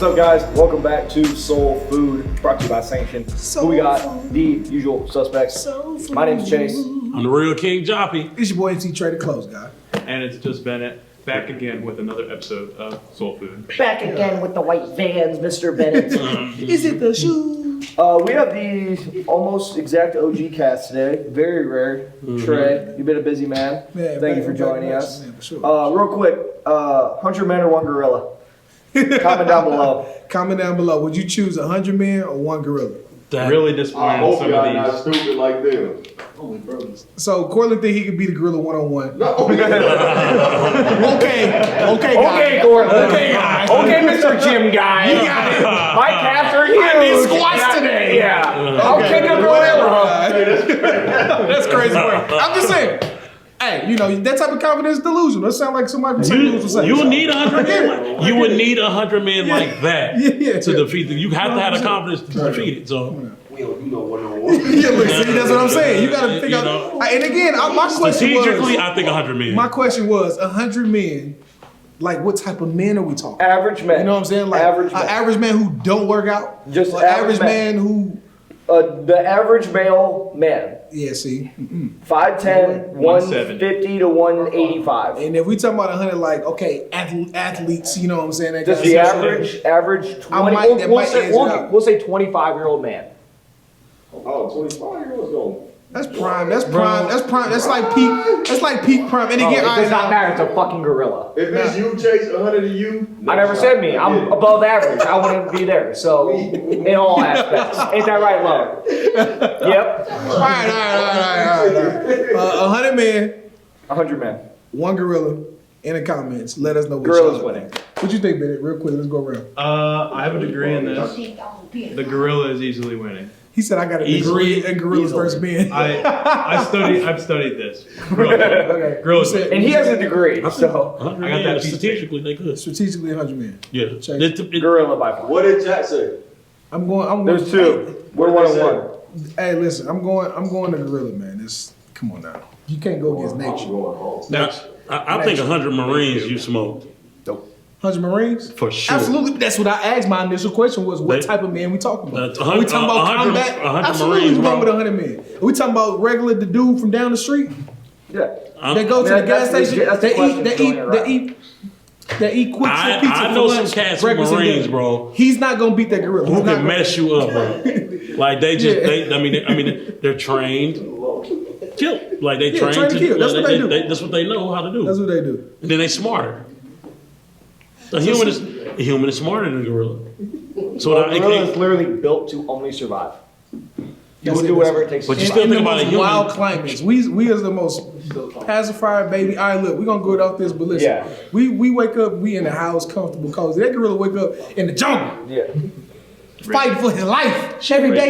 What's up, guys? Welcome back to Soul Food, brought to you by Sanction. We got the usual suspects. My name's Chase. I'm the real King Joppy. It's your boy NT Trader Close guy. And it's just Bennett, back again with another episode of Soul Food. Back again with the white vans, Mr. Bennett. Is it the shoe? We have the almost exact OG cast today. Very rare. Trey, you've been a busy man. Thank you for joining us. Real quick, 100 men or one gorilla? Comment down below. Comment down below. Would you choose 100 men or one gorilla? Really disappointed in some of these. Not stupid like them. So Cortland think he could beat a gorilla one-on-one. No. Okay, guy. Okay, Gordon. Okay, guy. Okay, Mr. Gym guy. You got it. My calves are huge. I did squats today. Yeah. I'll kick a gorilla. That's crazy work. I'm just saying. Hey, you know, that type of confidence is delusional. That sounds like somebody from St. Louis would say. You would need 100 men. You would need 100 men like that to defeat them. You have to have the confidence to defeat it. So. You know one-on-one. Yeah, look, see, that's what I'm saying. You got to think out. And again, my question was. Strategically, I think 100 men. My question was 100 men. Like, what type of men are we talking? Average men. You know what I'm saying? Like, average man who don't work out. Just average man who. The average male man. Yeah, see. 5'10", 150 to 185. And if we talking about 100, like, okay, athletes, you know what I'm saying? That Just kind the of average 20, we'll say 25-year-old man. Oh, 25-year-olds going. That's prime. That's prime. That's prime. That's like peak. That's like peak prime. And again, it does not matter. It's a fucking gorilla. If it's you, Chase, 100 of you. I never said me. I'm above average. I wouldn't be there. So, in all aspects. Ain't that right, love? Yep. All right. 100 men. 100 men. One gorilla. In the comments, let us know what Gorilla's winning. What you think, Bennett? Real quick, let's go around. I have a degree in this. The gorilla is easily winning. He said I got a degree in gorillas versus men. I've studied this. Okay. Gorillas. And he has a degree, so. I got that strategically, they could. Strategically 100 men. Yeah. Gorilla by far. What did Jack say? I'm going. There's two. We're 1-1. Hey, listen, I'm going to gorilla, man. Come on now. You can't go against nature. Now, I think 100 Marines you smoked. 100 Marines? For sure. Absolutely. That's what I asked. My initial question was, what type of men we talking about? Are we talking about combat? 100 Absolutely, Marines, we bro. going with 100 men. Are we talking about regular, the dude from down the street? Yeah. They go to the gas station. They eat quick pizza. I know some cats with Marines, bro. He's not gonna beat that gorilla. Who can mess you up, bro? Like they just, they're trained. Kill. Like they trained to kill. That's what they do. That's what they know how to do. That's what they do. And then they smarter. A human is smarter than a gorilla. So a gorilla is literally built to only survive. He will do whatever it takes. But you In still think the about a most human. wild climates, we as the most pacifier baby. All right, look, we're gonna go off this, but listen, Yeah. we wake up, we in the house, comfortable, cozy. That gorilla wake up in the jungle, Yeah. fighting for his life every day.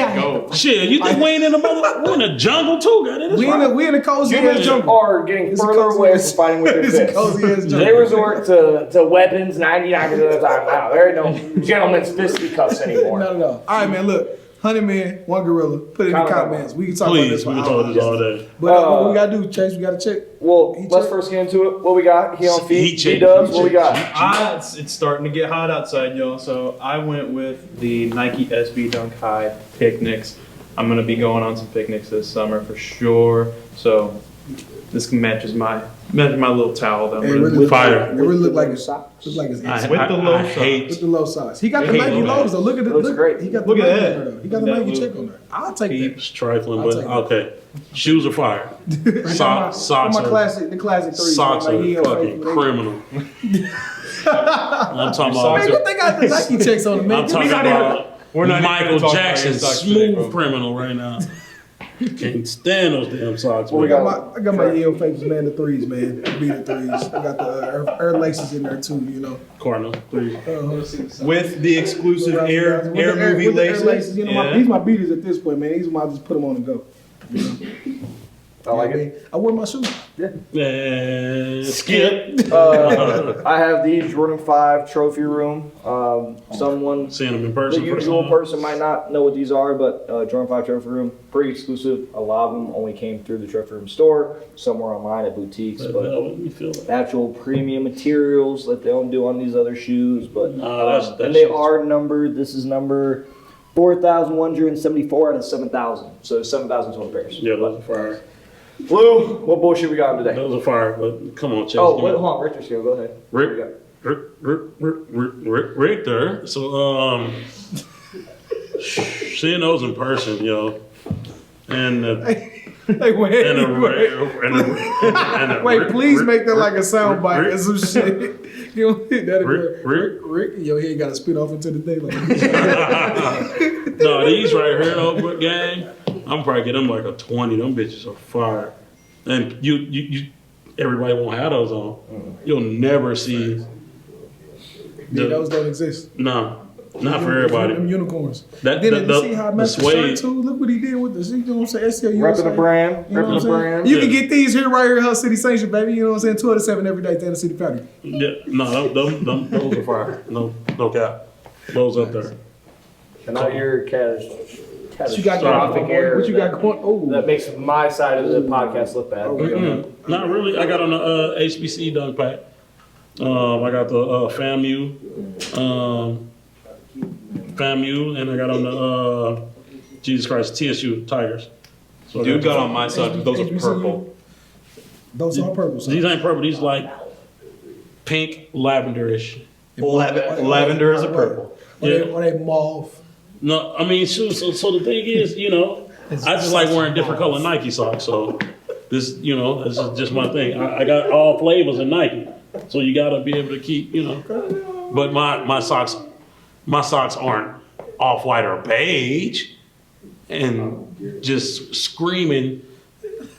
Shit, you think we ain't in the we're in the jungle too, goddamn. We in the cozy ass Humans jungle. are getting further away from fighting with their It's a fists. cozy ass jungle. They resort to weapons 99% of the time. Wow, there ain't no gentleman's fisticuffs anymore. Not at all. All right, man. Look, 100 men, one gorilla. Put it in the comments. We can talk about this. Please, we can talk about this all day. But what we gotta do, Chase? We gotta check. Well, Heat let's check? first get into it. What we got? He on feet. Heat check. D-Dubs, what we got? It's starting to get hot outside, y'all. So I went with the Nike SB Dunk High picnics. I'm gonna be going on some picnics this summer for sure. So this matches my little towel that I'm It gonna really Fire. It really look like it's inside. With the low With the low size. He got the Nike lows though. Look at it. Looks great. He got the Look at Nike that. on there, though. He got the That Nike look. check on there. I'll take that. It's trifling, I'll but take that. okay. Shoes are fire. Socks My are classic threes. socks Like, are he fucking criminal. I'm talking about. Man, what they got the Nike checks on them, man? I'm talking about We're not even Michael gonna talk about Jackson, your socks today, bro. smooth criminal right now. Can't stand those damn socks. What we man. got? I got my Yale Fakes, man, the threes, man. Beat the threes. I got the Air Laces in there too, you know. Cardinal three. With the exclusive Air Movie with the Air laces. You know, Yeah. these my beaters at this point, man. These are my just put them on and go. You know? I like it. I wear my shoes. Skip. I have the Jordan 5 trophy room. Someone, Seeing them in the person. usual person might not know what these are, but Jordan 5 trophy room, pretty exclusive. A lot of them only came through the trophy room store, somewhere online at boutiques, but actual premium materials that they don't do on these other shoes. But and they are numbered. This is number 4,174 out of 7,000. So 7,000 total pairs. Yeah, those are fire. Blue, what bullshit we got today? Those are fire, but come on, Chase. Oh, wait, hold on, Richter's here. Go ahead. Richter. So, seeing those in person, yo, and Wait, please make that like a sound bite or some shit. You know, Rick, your head got to spit off into the daylight. No, these right here, though, gang, I'm probably get them like a 20. Them bitches are fire, and you everybody won't have those on. You'll never see. Those don't exist. No, not for everybody. Them unicorns. That, Then you see how I messed the shirt suede. too? Look what he did with the, you know what I'm saying? Repping the brand. You know what I'm saying? You can get these here right here at Hull City Station, baby. You know what I'm saying? 2 out of 7 every day, Tennessee City Factory. Yeah, no, those are fire. No cap. Those up there. And now your What you got going? What you got going? Oh, that makes my side of the podcast look bad. Not really. I got on the HBC dunk pack. I got the FAMU, and I got on the Jesus Christ TSU Tigers. So Dude got on my side. Those are purple. those are purple. These ain't purple. These like pink, lavenderish. Lavender is a purple. Or they mauve. No, I mean, so the thing is, you know, I just like wearing different color Nike socks. So this, you know, this is just my thing. I got all flavors of Nike, so you got to be able to keep, you know. But my socks aren't off white or beige, and just screaming.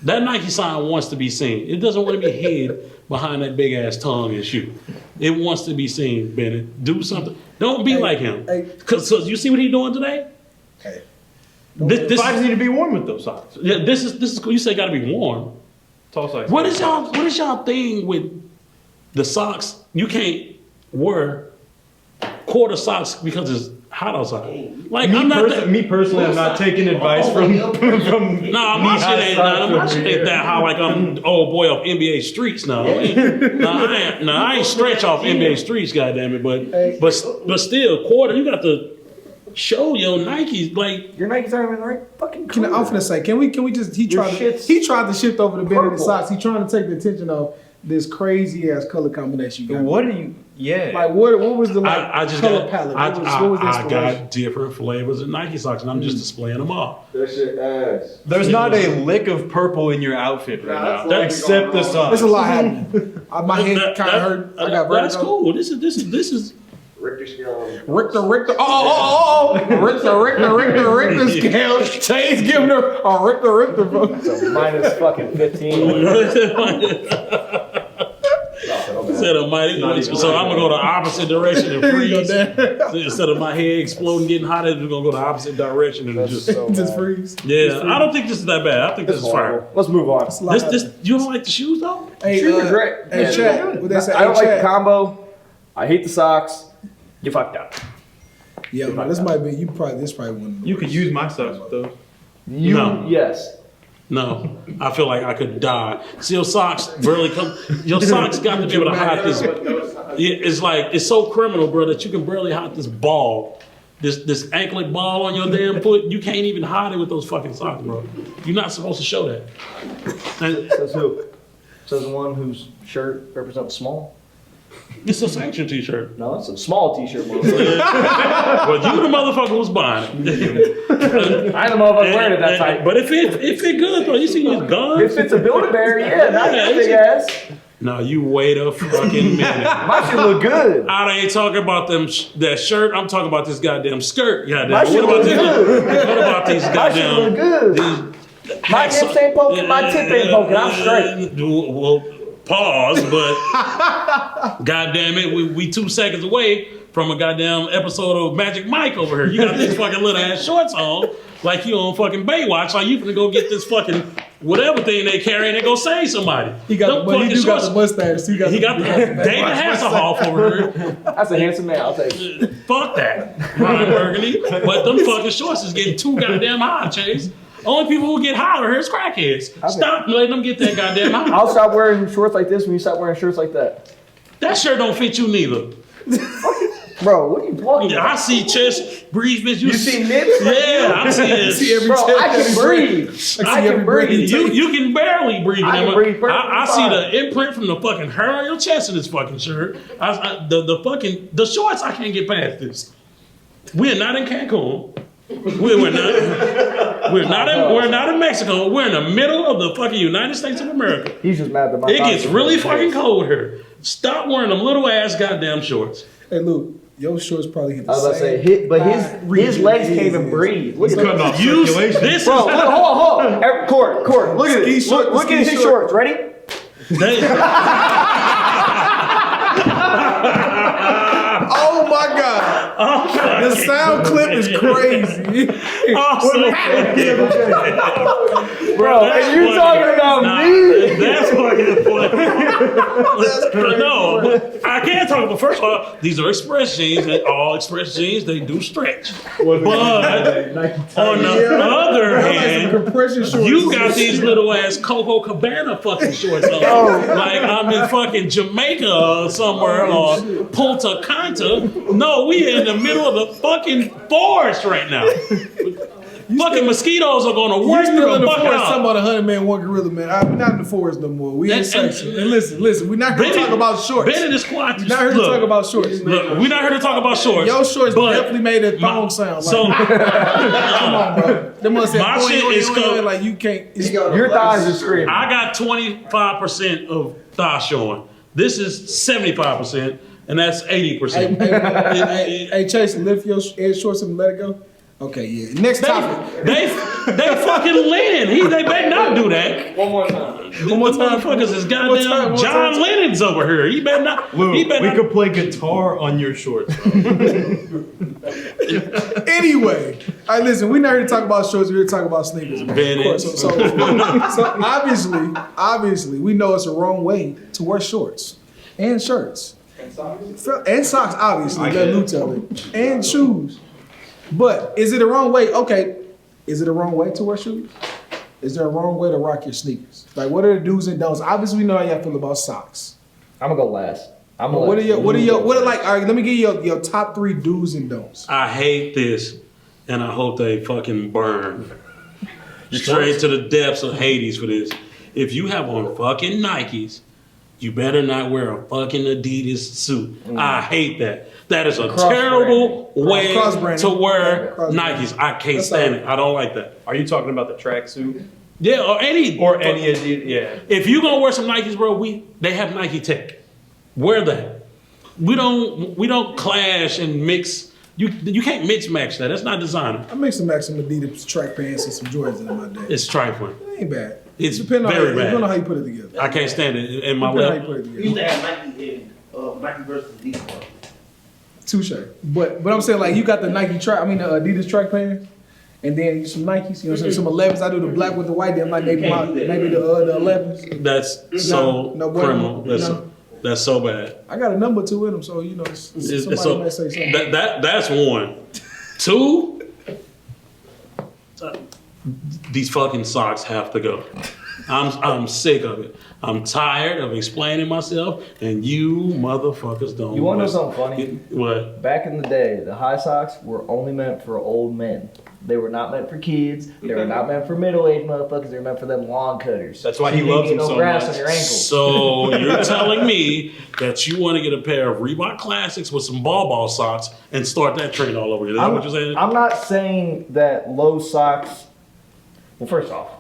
That Nike sign wants to be seen. It doesn't want to be hid behind that big ass tongue and shoe. It wants to be seen, Bennett. Do something. Don't be like him. Cause you see what he's doing today? Hey. This Socks need to be worn with those socks. yeah, this is cool. You say got to be warm. Tall socks. What is y'all thing with the socks? You can't wear quarter socks because it's hot outside. Like Me personally, I'm not taking advice from No, my shit ain't that high. Like I'm old boy off NBA streets now. I ain't stretch off NBA streets, goddamn it. But still, quarter. You got to show your Nikes. Like Your Nikes aren't even the right fucking color. I'm finna say, can we just? He tried to shift over the Benedict socks. He trying to take the attention off this crazy ass color combination. You got. What are you? Yeah. Like what was the I just color got palette? I What was the inspiration? got different flavors of Nike socks, and I'm just displaying them all. That shit ass. There's not a lick of purple in your outfit right now, that's except the socks. There's a lot happening. My head kind of hurt. I got That's vertigo. cool. This is. Richter scale. Richter. Richter scale. Chase giving her a Richter. Minus fucking 15. Said a mighty, so I'm gonna go the opposite direction and freeze. So instead of my head exploding, getting hot, we're gonna go the opposite direction and Just freeze. Yeah, I don't think this is that bad. I think this is fire. Let's move on. This you don't like the shoes though? Hey, Shoes are great. Hey, Yeah, chat. What they say? I don't Hey, like the chat. combo. I hate the socks. You fucked up. Yeah, but this might be. This probably one. You could use my socks with those. No. Yes. No, I feel like I could die. See, your socks barely come. Your socks got to be able to hide this. It's like it's so criminal, bro, that you can barely hide this ball, this anklet ball on your damn foot. You can't even hide it with those fucking socks, bro. You're not supposed to show that. And Says who? Says the one whose shirt represents small. it's a sanction T-shirt. No, it's a small t-shirt. Well, you the mother who's buying it. I the motherfucker wearing it that tight. But if it good though, you see these guns. If it's a Build-A-Bear, yeah, not Yeah, that big ass. No, you wait a fucking minute. My shit look good. I ain't talking about that shirt. I'm talking about this goddamn skirt. Goddamn. My shit look good. What about these My shit look goddamn? good. My hips ain't poking, my tip ain't poking. I'm straight. Well, pause, but goddamn it, we 2 seconds away from a goddamn episode of Magic Mike over here. You got these fucking little ass shorts on, like you on fucking Baywatch. Like you finna go get this fucking whatever thing they carry, and they go save somebody. He got the mustache. He got the David Hasselhoff over here. That's a handsome man. I'll take it. Fuck that, Ron Burgundy. But them fucking shorts is getting too goddamn high, Chase. Only people who get high are here is crackheads. Stop letting them get that goddamn high. I'll stop wearing shorts like this when you stop wearing shirts like that. That shirt don't fit you neither. Bro, what are you talking about? I see chest breathe, bitch. You see nips? Yeah, I see it. Bro, I can breathe. I can breathe. You can barely breathe. I can breathe perfectly I see fine. the imprint from the fucking hair on your chest in this fucking shirt. The shorts, I can't get past this. We're not in Cancun. We're not in Mexico. We're in the middle of the fucking United States of America. He's just mad that my It gets really fucking cold here. Stop wearing them little ass goddamn shorts. Hey, Luke, your shorts probably hit the I was about to say, his legs can't even breathe. Look at Cutting off circulation. This Bro, is look, hold on. Court, look at this. Look at his shorts. Ready? Oh my God. The sound clip is crazy. Bro, and you talking about me? That's fucking funny. No, I can't talk about. First of all, these are express jeans, and all express jeans they do stretch. But on the other hand, you got these little ass Coco Cabana fucking shorts on, like I'm in fucking Jamaica or somewhere or Punta Cana. No, we in the middle of the fucking forest right now. Fucking mosquitoes are gonna work You still in the the fuck forest out. talking about 100 man, one gorilla, man. We're not in the forest no more. We in section. And listen, we're not here to talk about shorts. Bennett is quiet. We're not here to talk about shorts. Look, we're not here to talk about shorts. Your shorts but definitely made a thong sound. So Come on, bro. They must My say, shit is covered. like you can't. Your thighs are screaming. I got 25% of thigh showing. This is 75%, and that's 80%. Hey, Chase, lift your air shorts and let it go. Okay, yeah. Next topic. They fucking Lennon. They better not do that. One more time. One more The time. motherfuckers is goddamn John Lennon's over here. He better not. Luke, He better we not. could play guitar on your shorts. Anyway, all right, listen, we're not here to talk about shorts. We're here to talk about sneakers. Of course. So obviously, we know it's the wrong way to wear shorts and shirts and socks. Obviously, let Luke tell it, and shoes. But is it a wrong way? Okay, is it a wrong way to wear shoes? Is there a wrong way to rock your sneakers? Like, what are the do's and don'ts? Obviously, we know how y'all feel about socks. I'm gonna go last. What are like? All right, let me give you your top 3 do's and don'ts. I hate this, and I hope they fucking burn straight to the depths of Hades for this. If you have on fucking Nikes, you better not wear a fucking Adidas suit. I hate that. That is a terrible way to wear Nikes. I can't stand it. I don't like that. Are you talking about the tracksuit? Yeah, or any Adidas? Yeah. If you gonna wear some Nikes, bro, they have Nike Tech. Wear that. We don't clash and mix. You can't mix match that. That's not designer. I mix some Adidas track pants and some Jordans in my day. It's trifling. It ain't bad. It's Depending very on bad. Depending on how you put it together. I can't stand it in my Depending on how you left. put it We together. used to have Nike versus Adidas. Touche. But I'm saying, like, you got the Adidas track pants, and then some Nikes, you know what I'm saying? Some 11s. I do the black with the white, then like maybe the 11s. That's so no, criminal. no. That's so bad. I got a number 2 in them, so, you know, somebody might say something. That's one. 2, these fucking socks have to go. I'm sick of it. I'm tired of explaining myself, and you motherfuckers don't. You want to know something funny? What? Back in the day, the high socks were only meant for old men. They were not meant for kids. They were not meant for middle-aged motherfuckers. They were meant for them lawn cutters. That's why So he you loves didn't them get so grass much. on your ankles. So you're telling me that you want to get a pair of Reebok Classics with some ball socks and start that trend all over again? Is that what you're saying? I'm not saying that low socks. Well, first off,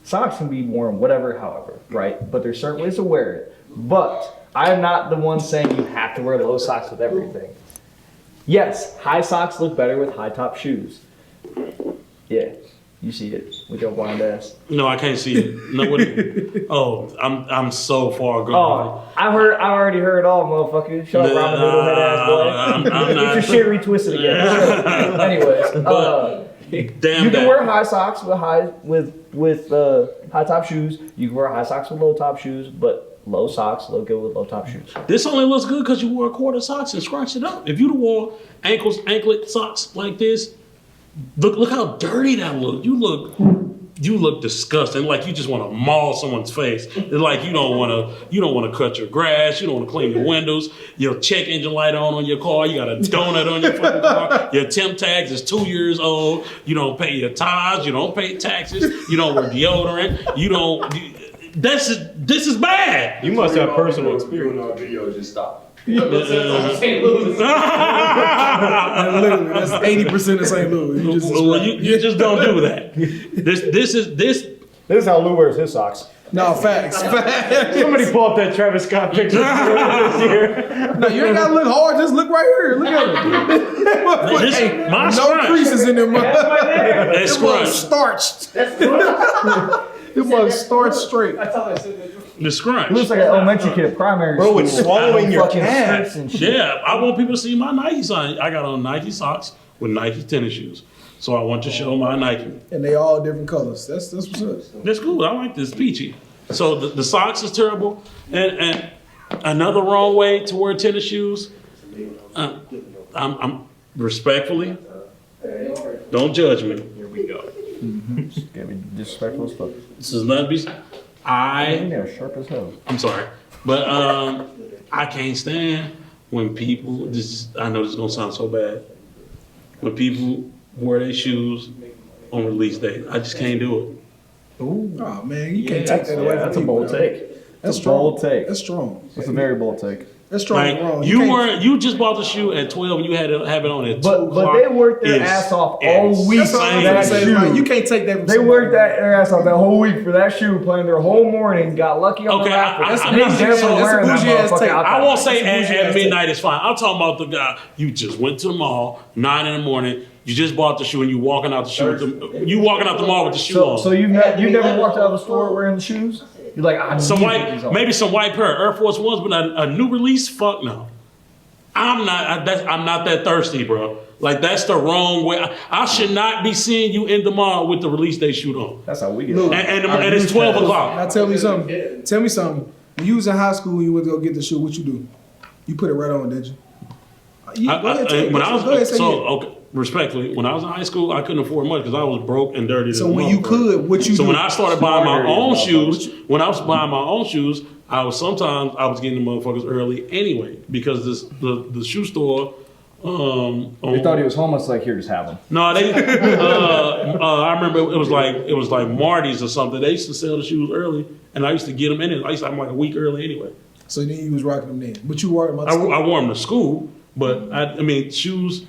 socks can be worn whatever, however, right? But there's certain ways to wear it. But I'm not the one saying you have to wear low socks with everything. Yes, high socks look better with high top shoes. Yeah, you see it with your blind ass. No, I can't see it. No, I'm so far gone. Oh, I already heard all, motherfucker. Shut up, Robin Hood head ass boy. I'm not. Get your shit retwisted again. Anyways, Damn You that. can wear high socks with high top shoes. You can wear high socks with low top shoes, but low socks look good with low top shoes. This only looks good because you wore a quarter socks and scrunched it up. If you'd have wore anklet socks like this, look how dirty that look. You look disgusting. Like you just want to maul someone's face. It's like you don't want to cut your grass. You don't want to clean your windows. Your check engine light on your car. You got a donut on your fucking car. Your temp tags is 2 years old. You don't pay your tithes. You don't pay taxes. You don't wear deodorant. This is bad. You must have personal experience. Doing our video, just stop. Literally, that's 80% of St. Louis. You just Well, you just don't do that. This This is how Lou wears his socks. no facts. Somebody pull up that Travis Scott picture this year. No, you ain't gotta look hard. Just look right here. Look at it. Hey, my no scrunch. creases in them. That's It was scrunch. starched. It was starched straight. The scrunch. Looks like an elementary kid, primary Bro, school. it's swallowing your Fucking calf. strips and shit. Yeah, I want people to see my Nike sign. I got on Nike socks with Nike tennis shoes. So I want to show my Nike. And they all different colors. That's what's up. That's cool. I like this peachy. So the socks is terrible. And another wrong way to wear tennis shoes. I'm respectfully. Don't judge me. Here we go. Gotta be disrespectful as fuck. This is not be. They're sharp as hell. I'm sorry, but I can't stand when people. I know this is gonna sound so bad. When people wear their shoes on release day, I just can't do it. Oh man, you can't take that away from That's a people. bold take. That's That's a strong. bold take. That's strong. That's a very bold take. That's strong. Like and wrong. you just bought the shoe at 12 and you had to have it on at 2 But o'clock. they worked their Is ass off all week That's all I'm for gonna that say. shoe. Like, you can't take that from They somebody. worked their ass off that whole week for that shoe, playing their whole morning, got lucky on Okay, the raffle. I- That's I'm not saying- never that's a wearing that bougie ass motherfucker take. out I there. won't say That's a bougie at ass midnight is fine. I'm talking about the guy. You just went to the mall, 9 in the morning. You just bought the shoe and you walking out the shoe. You walking out the mall with the shoe on. So you never walked out of the store wearing the shoes? You're like, I Some need to put these white, on. maybe some white pair of Air Force Ones, but a new release. Fuck no. I'm not that thirsty, bro. Like that's the wrong way. I should not be seeing you in the mall with the release day shoot on. That's how we get Look, it. And it's 12 o'clock. Now tell me something. Tell me something. When you was in high school and you went to go get the shoe, what you do? You put it right on, did you? Go ahead, say it. When I was Go ahead, say so it. okay, respectfully, when I was in high school, I couldn't afford much because I was broke and dirty. So when you could, what you So do? when I started buying my Smarter, own you shoes, when I was buying my own shoes, I was getting the motherfuckers early anyway because the shoe store. They thought he was homeless, like, here, just have them. No, they. I remember it was like Marty's or something. They used to sell the shoes early, and I used to get them in it. I used to have them like a week early anyway. So then you was rocking them then, but you wore them I wore them to school, but I mean shoes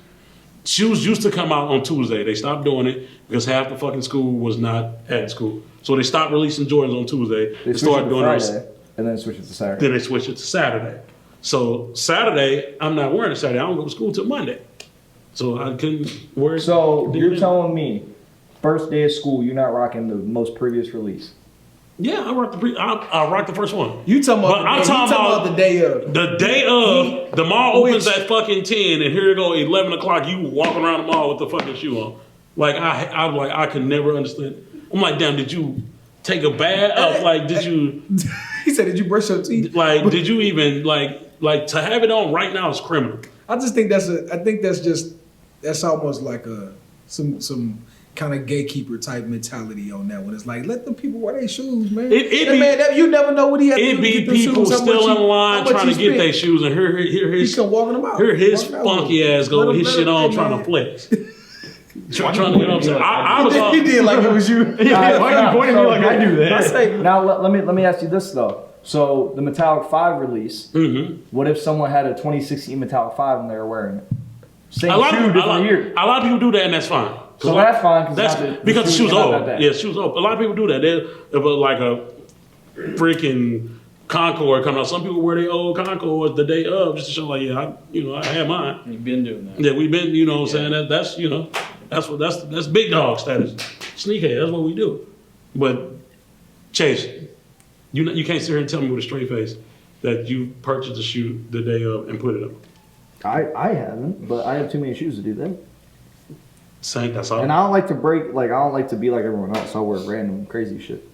used to come out on Tuesday. They stopped doing it because half the fucking school was not at school, so they stopped releasing Jordans on Tuesday. They started doing it. Friday, and then switched it to Saturday. Then they switched it to Saturday. So Saturday, I'm not wearing it Saturday. I don't go to school till Monday. So I couldn't wear it. So you're telling me, first day of school, you're not rocking the most previous release? Yeah, I rocked the first one. You talking about? But I'm talking about the day of. The day of, the mall opens at fucking 10, and here you go, 11 o'clock, you walking around the mall with the fucking shoe on. Like, I could never understand. I'm like, damn, did you take a bath? Like, did you, He said, "Did you brush your teeth?" like, did you even, like, to have it on right now is criminal. I just think that's almost like some kind of gatekeeper type mentality on that one. It's like, let the people wear their shoes, man. You never know what he had to do It to be get them people shoes, how still much in line how much trying to he get spent. their shoes, and here He his, come walking them out. here his Walking out. funky ass go Let with him- his let shit him- on hey, trying man. to flex. Trying to, you know what I'm saying? I was He did like it was you. Why are you pointing at me like I do I that? say, Now let me ask you this though. So the Metallic 5 release, what if someone had a 2016 Metallic 5 and they were wearing it? Same shoe, different year. A lot of people do that, and that's fine. So that's fine Because the shoe's came out old. that day. Yeah, shoe's old. A lot of people do that. They're like a freaking Concord coming out. Some people wear their old Concords the day of just to show, like, yeah, I had mine. You've been doing that. Yeah, we've been, you know what I'm saying? That's big dog status. Sneakhead, that's what we do. But Chase, you can't sit here and tell me with a straight face that you purchased a shoe the day of and put it on. I haven't, but I have too many shoes to do that. Same. That's all. And I don't like to I don't like to be like everyone else. I wear random crazy shit.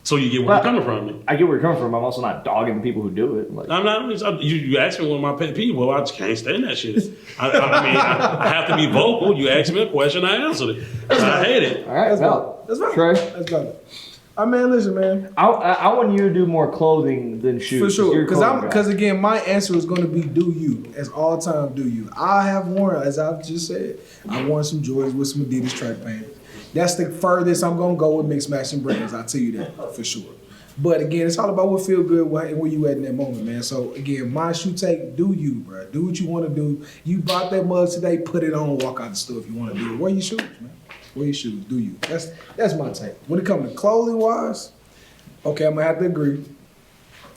So you get where I'm coming from. I get where you're coming from. I'm also not dogging the people who do it. Like, I'm not. You asked me one of my pet peeves. Well, I just can't stand that shit. I have to be vocal. You asked me a question, I answered it. I hate it. all right, That's well, valid. That's valid. Trey, That's valid. Man, listen, man. I want you to do more clothing than shoes. For sure, You're a clothing guy. because again, my answer is going to be do you, as all time do you. I have worn, as I've just said, I worn some Jordans with some Adidas track pants. That's the furthest I'm going to go with mixed matching brands. I'll tell you that for sure. But again, it's all about what feel good and where you at in that moment, man. So again, my shoe take, do you, bro. Do what you want to do. You bought that mug today, put it on, walk out the store if you want to do it. Wear your shoes, man. Wear your shoes, do you. That's my take. When it comes to clothing wise, okay, I'm gonna have to agree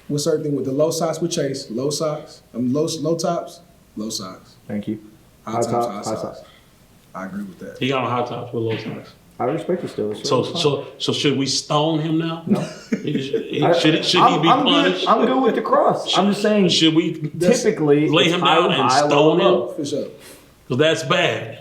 with certain things. With the low socks with Chase, low socks, low tops, low socks. Thank you. High tops, high high socks. I agree with that. He got on high tops with low socks. I respect you still. So should we stone him now? No. Should he be I'm punished? Good, I'm good with the cross. I'm just saying. Should we Typically lay him down and stone him? For sure. Because that's bad.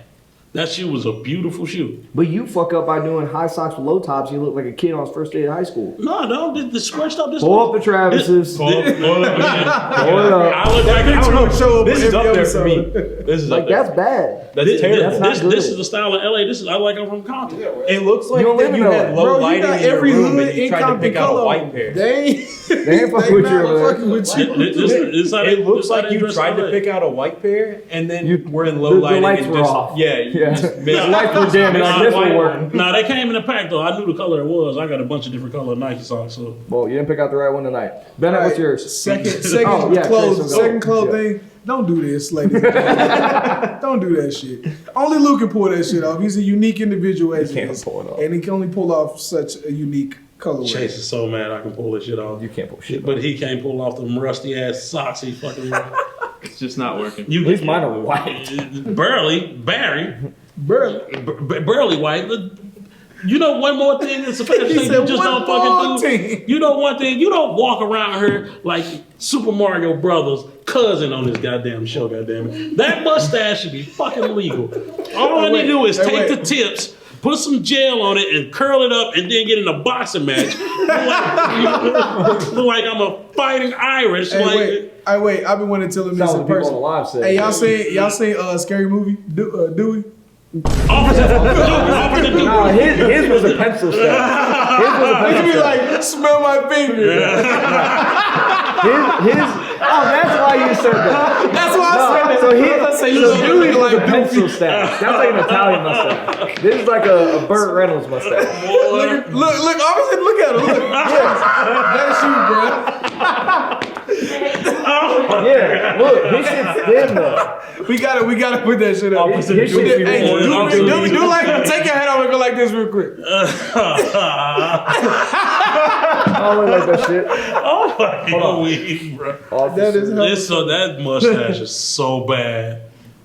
That shoe was a beautiful shoe. But you fuck up by doing high socks with low tops. You look like a kid on his first day of high school. No, the squared up. This Pull up the Travises. Pull it up. I look like I don't know. Show up This is up there for me. episode. This is Like up there. that's bad. That's terrible. That's not good. This is the style of LA. I like I'm from Compton. It looks like You don't live that in you LA. had low Bro, you lighting got in your every room hood and you in tried to Compton pick out a color. white pair. They ain't fucking with you not over there. fucking with you. It looks like you tried to pick out a white pair and then we're in low the lighting lights and were just off. you just The missed. lights were dim and like this will work. Nah, they came in a pack though. I knew the color it was. I got a bunch of different color Nike socks. So Well, you didn't pick out the right one tonight. Bennett, what's yours? Second Oh, yeah, clothes, Chase, second go. clothing. Don't do this, ladies and gentlemen. Don't do that shit. Only Luke can pull that shit off. He's a unique individual as he is. pull it off. And he can only pull off such a unique colorway. Chase is so mad I can pull this shit off. You can't pull shit. But he can't pull off them rusty ass socks he fucking It's just not working. You At least mine are white. barely white. But you know one more thing that's a fashion He thing said you just one don't fucking more do. thing. You know one thing, you don't walk around here like Super Mario Brothers cousin on this goddamn show, goddamn it. That mustache should be fucking legal. All I need to do is take the tips, put some gel on it, and curl it up, and then get in a boxing match. Look like I'm a fighting Irish. Hey, wait. I've been wanting to tell him this Sound in like people on person. the live set. Hey, y'all seen Scary Movie? Dewey? Offer to do. Nah, his was a pencil stack. His was a He pencil be stack. like, smell my finger. Oh, that's why you said that. That's why I said that. So Dewey was a like pencil stack. That's like an Italian mustache. This is like a Burt Reynolds mustache. Look, obviously, look at him. Look. Yes. That's you, bro. Yeah, look, his shit's thin though. We gotta put that shit up. His shit's Hey, thin. do like, take your head off and go like this real quick. I don't look like that shit. Oh my god, bro. That is That mustache is so bad.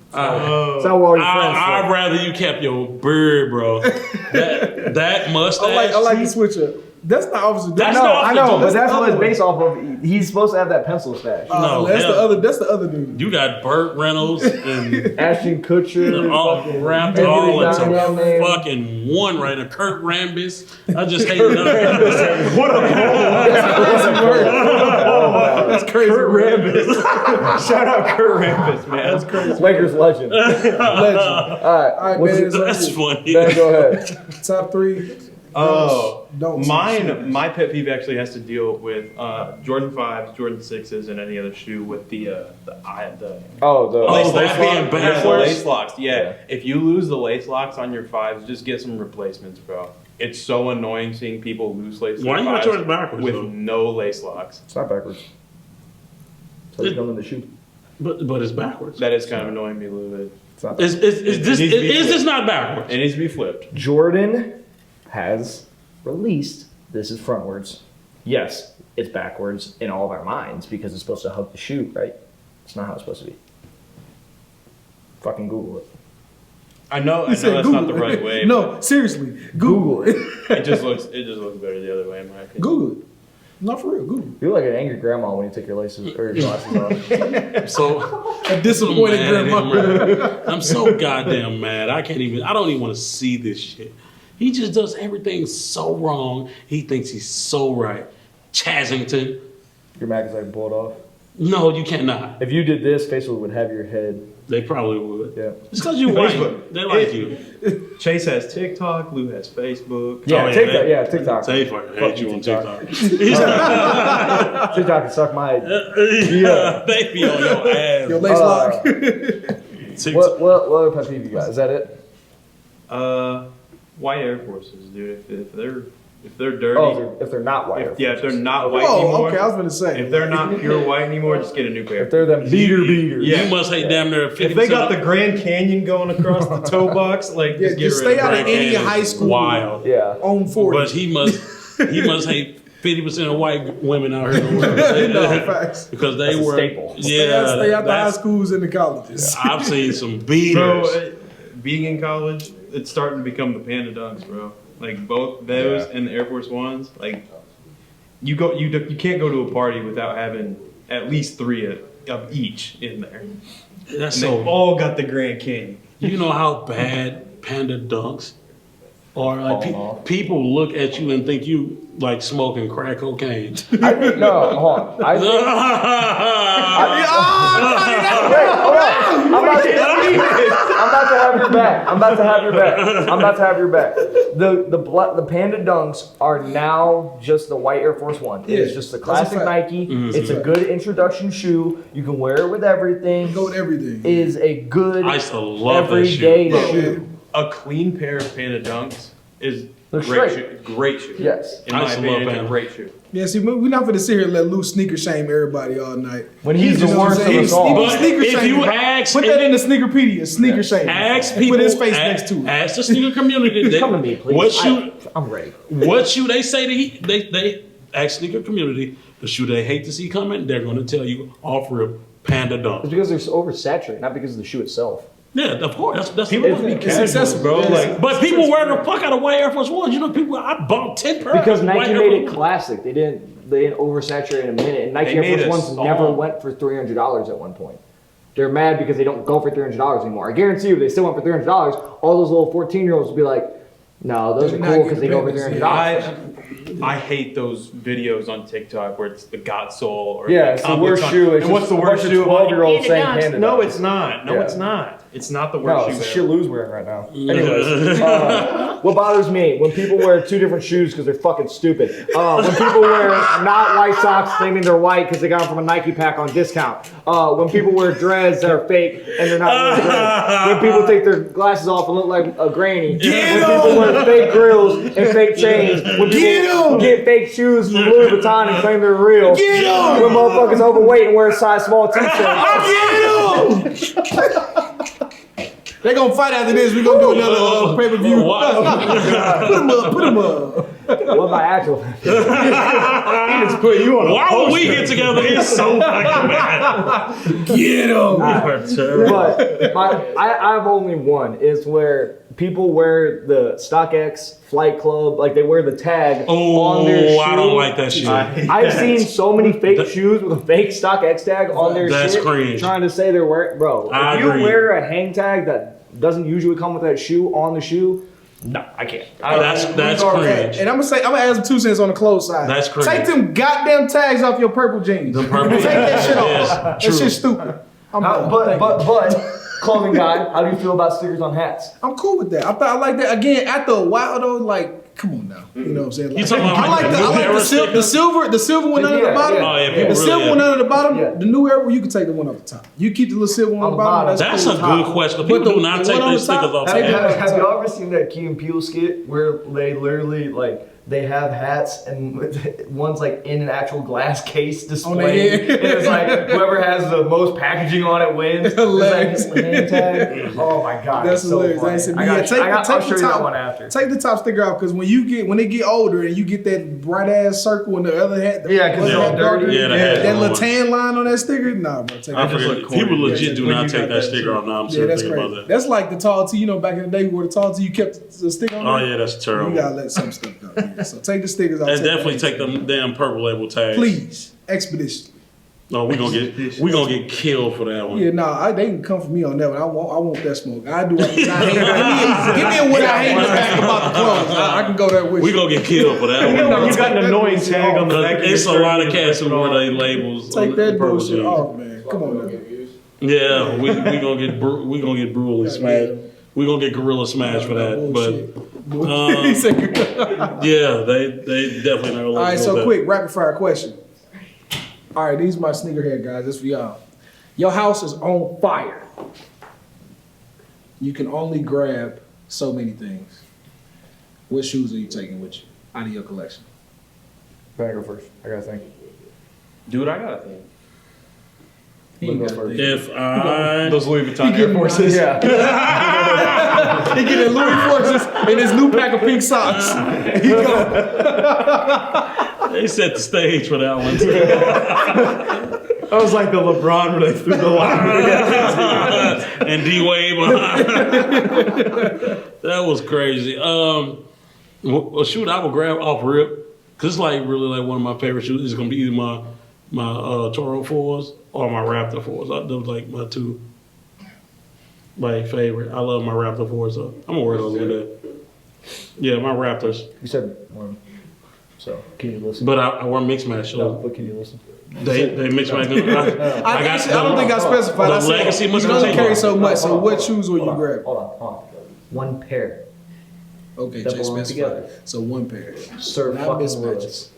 It's not all your friends. I'd rather you kept your beard, bro. That mustache. I like the switch up. That's not obviously. That's I know, but that's the what it's other based off of. He's supposed to have that pencil stash. No, that's hell. That's the other dude. You got Burt Reynolds and Ashton Kutcher. all fucking wrapped Anthony all into Donnell name. fucking one right. A Kurt Rambis. I just hate it. That's crazy. Kurt Rambis. Shout out Kurt Rambis, man. That's crazy. Lakers legend. All Legend. right, All right, what's man. it- It's like That's this. funny. Ben, go ahead. Top three. Oh, Don't my pet peeve actually has to deal with Jordan 5s, Jordan 6s, and any other shoe with the Oh, the Oh, lace that locks. being Yeah, the backwards? lace locks. Yeah. If you lose the lace locks on your 5s, just get some replacements, bro. It's so annoying seeing people lose lace Why you got 5s yours backwards, with though? no lace locks. It's not backwards. So it's going in the shoe. But it's backwards. That is kind of annoying me a little bit. It's not. Is this not backwards? It needs to be flipped. Jordan has released. This is frontwards. Yes, it's backwards in all of our minds because it's supposed to hug the shoe, right? It's not how it's supposed to be. Fucking Google it. I know that's Google not the it. right way. No, seriously. Google it. It just looks better the other way in my opinion. Google it. Not for real. Google. You look like an angry grandma when you take your laces or your glasses off. So A disappointed mad at grandma. him. I'm so goddamn mad. I don't even want to see this shit. He just does everything so wrong. He thinks he's so right. Chazington. Your Mac is like pulled off. No, you cannot. If you did this, Facebook would have your head. They probably would. Yeah. It's because you white. They like you. Chase has TikTok. Lou has Facebook. Yeah, Oh, TikTok. Yeah, TikTok. Say for hate you on TikTok. TikTok. TikTok can suck my. Yeah, they be on your ass. Your lace lock. TikTok. What other pet peeve you got? Is that it? White Air Forces, dude. If they're dirty. Oh, if they're not white. If they're not white Oh, anymore. okay. I was gonna say. If they're not pure white anymore, just get a new pair. If they're them beaters. Yeah. You must hate damn near 50%. If they got the Grand Canyon going across the toe box, like Yeah, just get just rid stay of out it. of any high school. Wild. Yeah. On 40. But he must hate 50% of white women out here in the world. No, facts. Because they That's a were staple. Yeah, Stay out the high that's- schools and the colleges. I've seen some beaters. Bro, being in college, it's starting to become the Panda Dunks, bro. Like both those and the Air Force Ones, like you can't go to a party without having at least 3 of each in there. That's And so. they all got the Grand Canyon. You know how bad Panda Dunks are? Like people look at you and think you like smoking crack cocaine. I think, no, hold on. I think, wait, hold on. I'm about to have your back. I'm about to have your back. The Panda Dunks are now just the white Air Force One. It is just the classic Nike. It's a good introduction shoe. You can wear it with everything. Go with everything. It is a good I used to love that everyday shoe. shoe. A clean pair of Panda Dunks is Looks great straight. shoe. Great shoe. Yes. In I my used to opinion, love it's a Panda. great shoe. Yeah, see, we're not gonna sit here and let Lou sneaker shame everybody all night. When he's You the know what I'm worst of saying? us all. He's But sneaker if shaming, you bro. ask- Put that in the sneakerpedia, sneaker shame. Ask people. Put his face next to it. Ask the sneaker community. Come to me, please. What shoe? I'm ready. What shoe they say they ask sneaker community the shoe they hate to see coming. They're going to tell you off rip Panda It's Dunk. because they're oversaturated, not because of the shoe itself. Yeah, of course. That's People the want to be It's casual, accessible, bro. yeah. Like, But people wear the fuck out of white Air Force Ones. You know, people. I bought 10 pairs. Because of white Nike Air made it Force- classic. They didn't oversaturate in a minute. And Nike They Air made Force a Ones song. never went for $300 at one point. They're mad because they don't go for $300 anymore. I guarantee you, if they still went for $300, all those little 14-year-olds would be like, no, those They're are not cool because they go for getting $300. I hate those videos on TikTok where it's the God Soul or Yeah, the it's the worst Complex shoe. on- It's and what's the just a worst bunch of shoe? 12-year-olds saying Panda Panda No, Dunks. it's not. No, Yeah. it's not. It's not the No, worst it's the shoe shit ever. Lou's wearing right now. Anyways, what bothers me when people wear 2 different shoes because they're fucking stupid. When people wear not white socks claiming they're white because they got them from a Nike pack on discount. When people wear dreads that are fake and they're not really dreads. When people take their glasses off and look like a granny. Get When people wear fake grills and fake chains. When people get fake shoes from Louis Vuitton and claim they're real. Get 'em! When motherfuckers overweight and wear a size small t-shirt. They gonna fight after this. We gonna do another pay-per-view. Put them up. What my actual? He just put you on a Why would we get together? It's so fucking bad. Get them. You are terrible. But I have only one. Is where people wear the StockX Flight Club, like they wear the tag on their shoe. Oh, I don't like that shit. I've seen so many fake shoes with a fake StockX tag on their That's shit, cringe. trying to say they're wearing. Bro, I if you agree. wear a hang tag that doesn't usually come with that shoe on the shoe, no, I can't. That's cringe. And I'm gonna add some 2 cents on the clothes side. That's crazy. Take them goddamn tags off your purple jeans. The purple. Take that shit off. Yes, That true. shit's stupid. I'm done. But clothing guy, how do you feel about stickers on hats? I'm cool with that. I like that. Again, after a while though, like, come on now. You know what I'm saying? Like, You talking about I like the new era the silver one under the Yeah, bottom. yeah. Oh, yeah, people The really- silver one under the bottom, Yeah. the new era, you can take the one off the top. You keep the little silver one on the bottom. That's cool. a good question. But People the do not one take on their the top, stickers off. take it off. Have y'all ever seen that Key and Peele skit where they literally like they have hats and one's like in an actual glass case display, head. and it's like whoever has the most packaging on it wins. Hilarious. It's like name tag. Oh my god, That's it's so hilarious. I ain't funny. seen- I yeah, got, I'll take show the you top that one after. Take the top sticker out because when they get older and you get that bright ass circle in the other hat, Yeah, 'cause it's all dirty. Yeah, the hat. that little tan line on that sticker, nah, bro. Take I that. forget. People legit do when not you take got that that sticker off. Now I'm Yeah, still that's thinking crazy. about that. That's like the tall tee. You know, back in the day, we wore the tall tee. You kept the sticker on. Oh there. yeah, that's terrible. You gotta let some stuff go. Yeah. So take the stickers off. And definitely take them damn purple label tags. Please, expeditiously. No, we gonna get killed for that one. Yeah, nah, they can come for me on that one. I want that smoke. I do. What I hate. Give me a what I hate back about the clothes. I can go there with We you. gonna get killed for that You know one. when you got an annoying tag on the back of your It's a shirt, lot you of just cats rip who it wear off. their labels. Take that purple bullshit jeans. off, man. Come on, man. Yeah, we gonna get brutally smashed. We gonna get gorilla smashed for that. He said, Yeah, they definitely not. all right, so quick, rapid fire question. All right, these are my sneakerhead guys. This for y'all. Your house is on fire. You can only grab so many things. What shoes are you taking with you out of your collection? Can I go first? I gotta think. Dude, I gotta think. He ain't got it. If I Those Louis Vuitton Air Forces. Yeah. He getting Louis Forces and his new pack of pink socks. He go. they set the stage for that one too. I was like the LeBron where they threw the line. And D Wade behind. That was crazy. Well, shoot, I would grab off rip because it's like really like one of my favorite shoes. It's gonna be either my Toro 4s or my Raptor 4s. Those like my two like favorite. I love my Raptor 4s. So I'm gonna wear those one day. Yeah, my Raptors. You said one. So can you listen? But I wear mixed match. So No, but can you listen? they mix match. I don't think I specified. I The said legacy you must can only continue. carry so much. So what shoes will you grab? Hold on. One pair. Okay, That Jay belong specified. together. So one pair. Sir, Not fucking mismatches. Willis.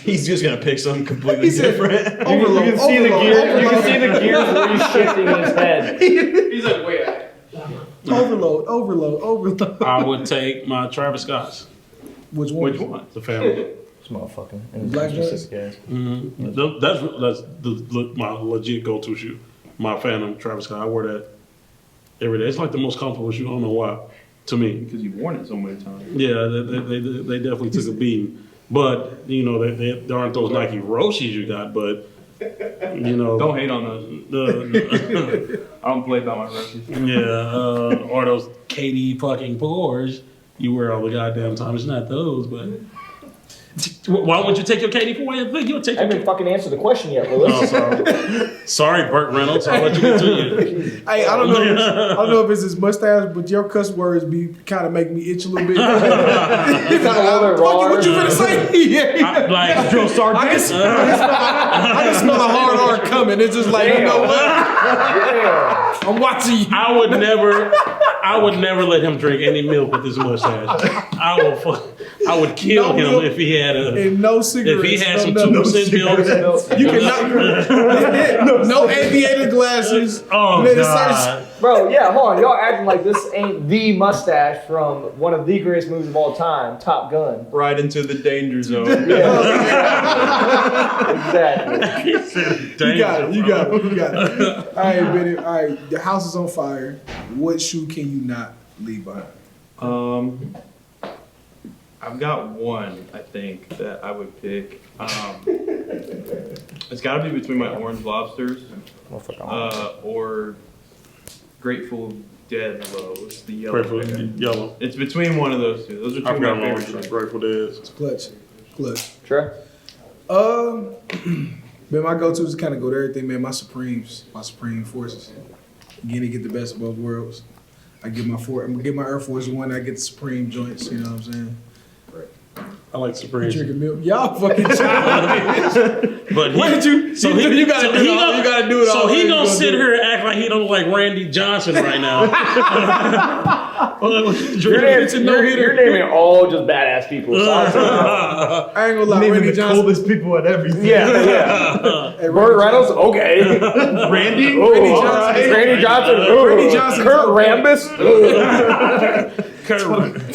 He's just gonna pick something completely He said, different. overload, You can see the overload, gears. You overload. can see the gears where he's shifting in his head. He's like, wait. Overload. I would take my Travis Scott's. Which one? Which one? The family. This motherfucker. And his Black specific ass. That's my legit go-to shoe. My Phantom Travis Scott. I wear that every day. It's like the most comfortable shoe. I don't know why. To me, Because you've worn it so many times. yeah, they definitely took a beating. But you know, they aren't those Nike Roshis you got. But you know, Don't hate on those. I don't play about my rushes. or those KD fucking Pours you wear all the goddamn time. It's not those, but. Why would you take your KD for? You'll take I your haven't fucking answered the question yet, Willis. Oh, sorry, Burt Reynolds. I'll let you get to you. Hey, I don't know if it's his mustache, but your cuss words be kind of make me itch a little bit. Kind of a little bit raw. What you finna say? Yeah. Like Drill sergeant. I can smell a hard R coming. It's just like, you know what? Yeah. I'm watching you. I would never let him drink any milk with his mustache. I would kill No him milk if he had And no cigarettes. if he had some no 2% milk. You cannot. No aviator glasses. Oh Nigga, God! Bro, yeah, hold on. Y'all acting like this ain't the mustache from one of the greatest movies of all time, Top Gun. Right into the danger zone. Exactly. You got it. You got it. All right, Benny. All right, the house is on fire. What shoe can you not leave behind? I've got one, I think, that I would pick. It's got to be between my Orange Lobsters or Grateful Dead lows, the yellow. Grateful yellow. It's between one of those two. Those are two I of my forgot favorite about shoes. Grateful Dead. Clutch. Sure. Man, my go-to is kind of go to everything, man. My Supreme Forces. Again, to get the best of both worlds. I'm gonna get my Air Force One. I get the Supreme joints. You know what I'm saying? I like Supreme. Drinking milk. Y'all fucking childish. But What did you? So you, he you gotta do it all. You gotta do it all. So he You gonna sit do it. here and act like he don't like Randy Johnson right now. You're naming all just badass people. So I ain't gonna lie, Naming Randy the Johnson. coolest people at everything. yeah. Hey, Burt Reynolds, okay. Randy? Randy Oh, Johnson. alright. Randy Johnson, Randy Johnson. Kurt Rambis.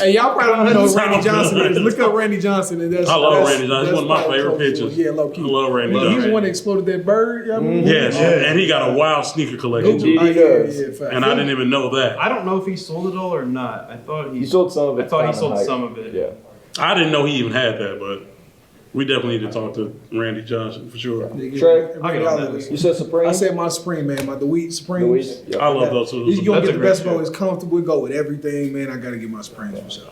Hey, y'all probably don't know who Randy Johnson is. Look up Randy Johnson. And I love Randy Johnson. He's one of my favorite pitchers. Yeah, low key. I love Randy He's the Johnson. one that exploded that bird. Y'all remember? Yes, and he got a wild sneaker collection Indeed. too. He does. fact. And I didn't even know that. I don't know if he sold it all or not. I thought He sold some of it. I thought he Diamond sold Height. some of it. Yeah. I didn't know he even had that, but we definitely need to talk to Randy Johnson for sure. Trey, I'll get on that. You said Supreme? I said my Supreme, man. The wheat Supreme. The Wheat? Yeah. I love those two. You gonna That's get a the best great of both. It's comfortable. Go with everything, man. I gotta get my Supremes for sure.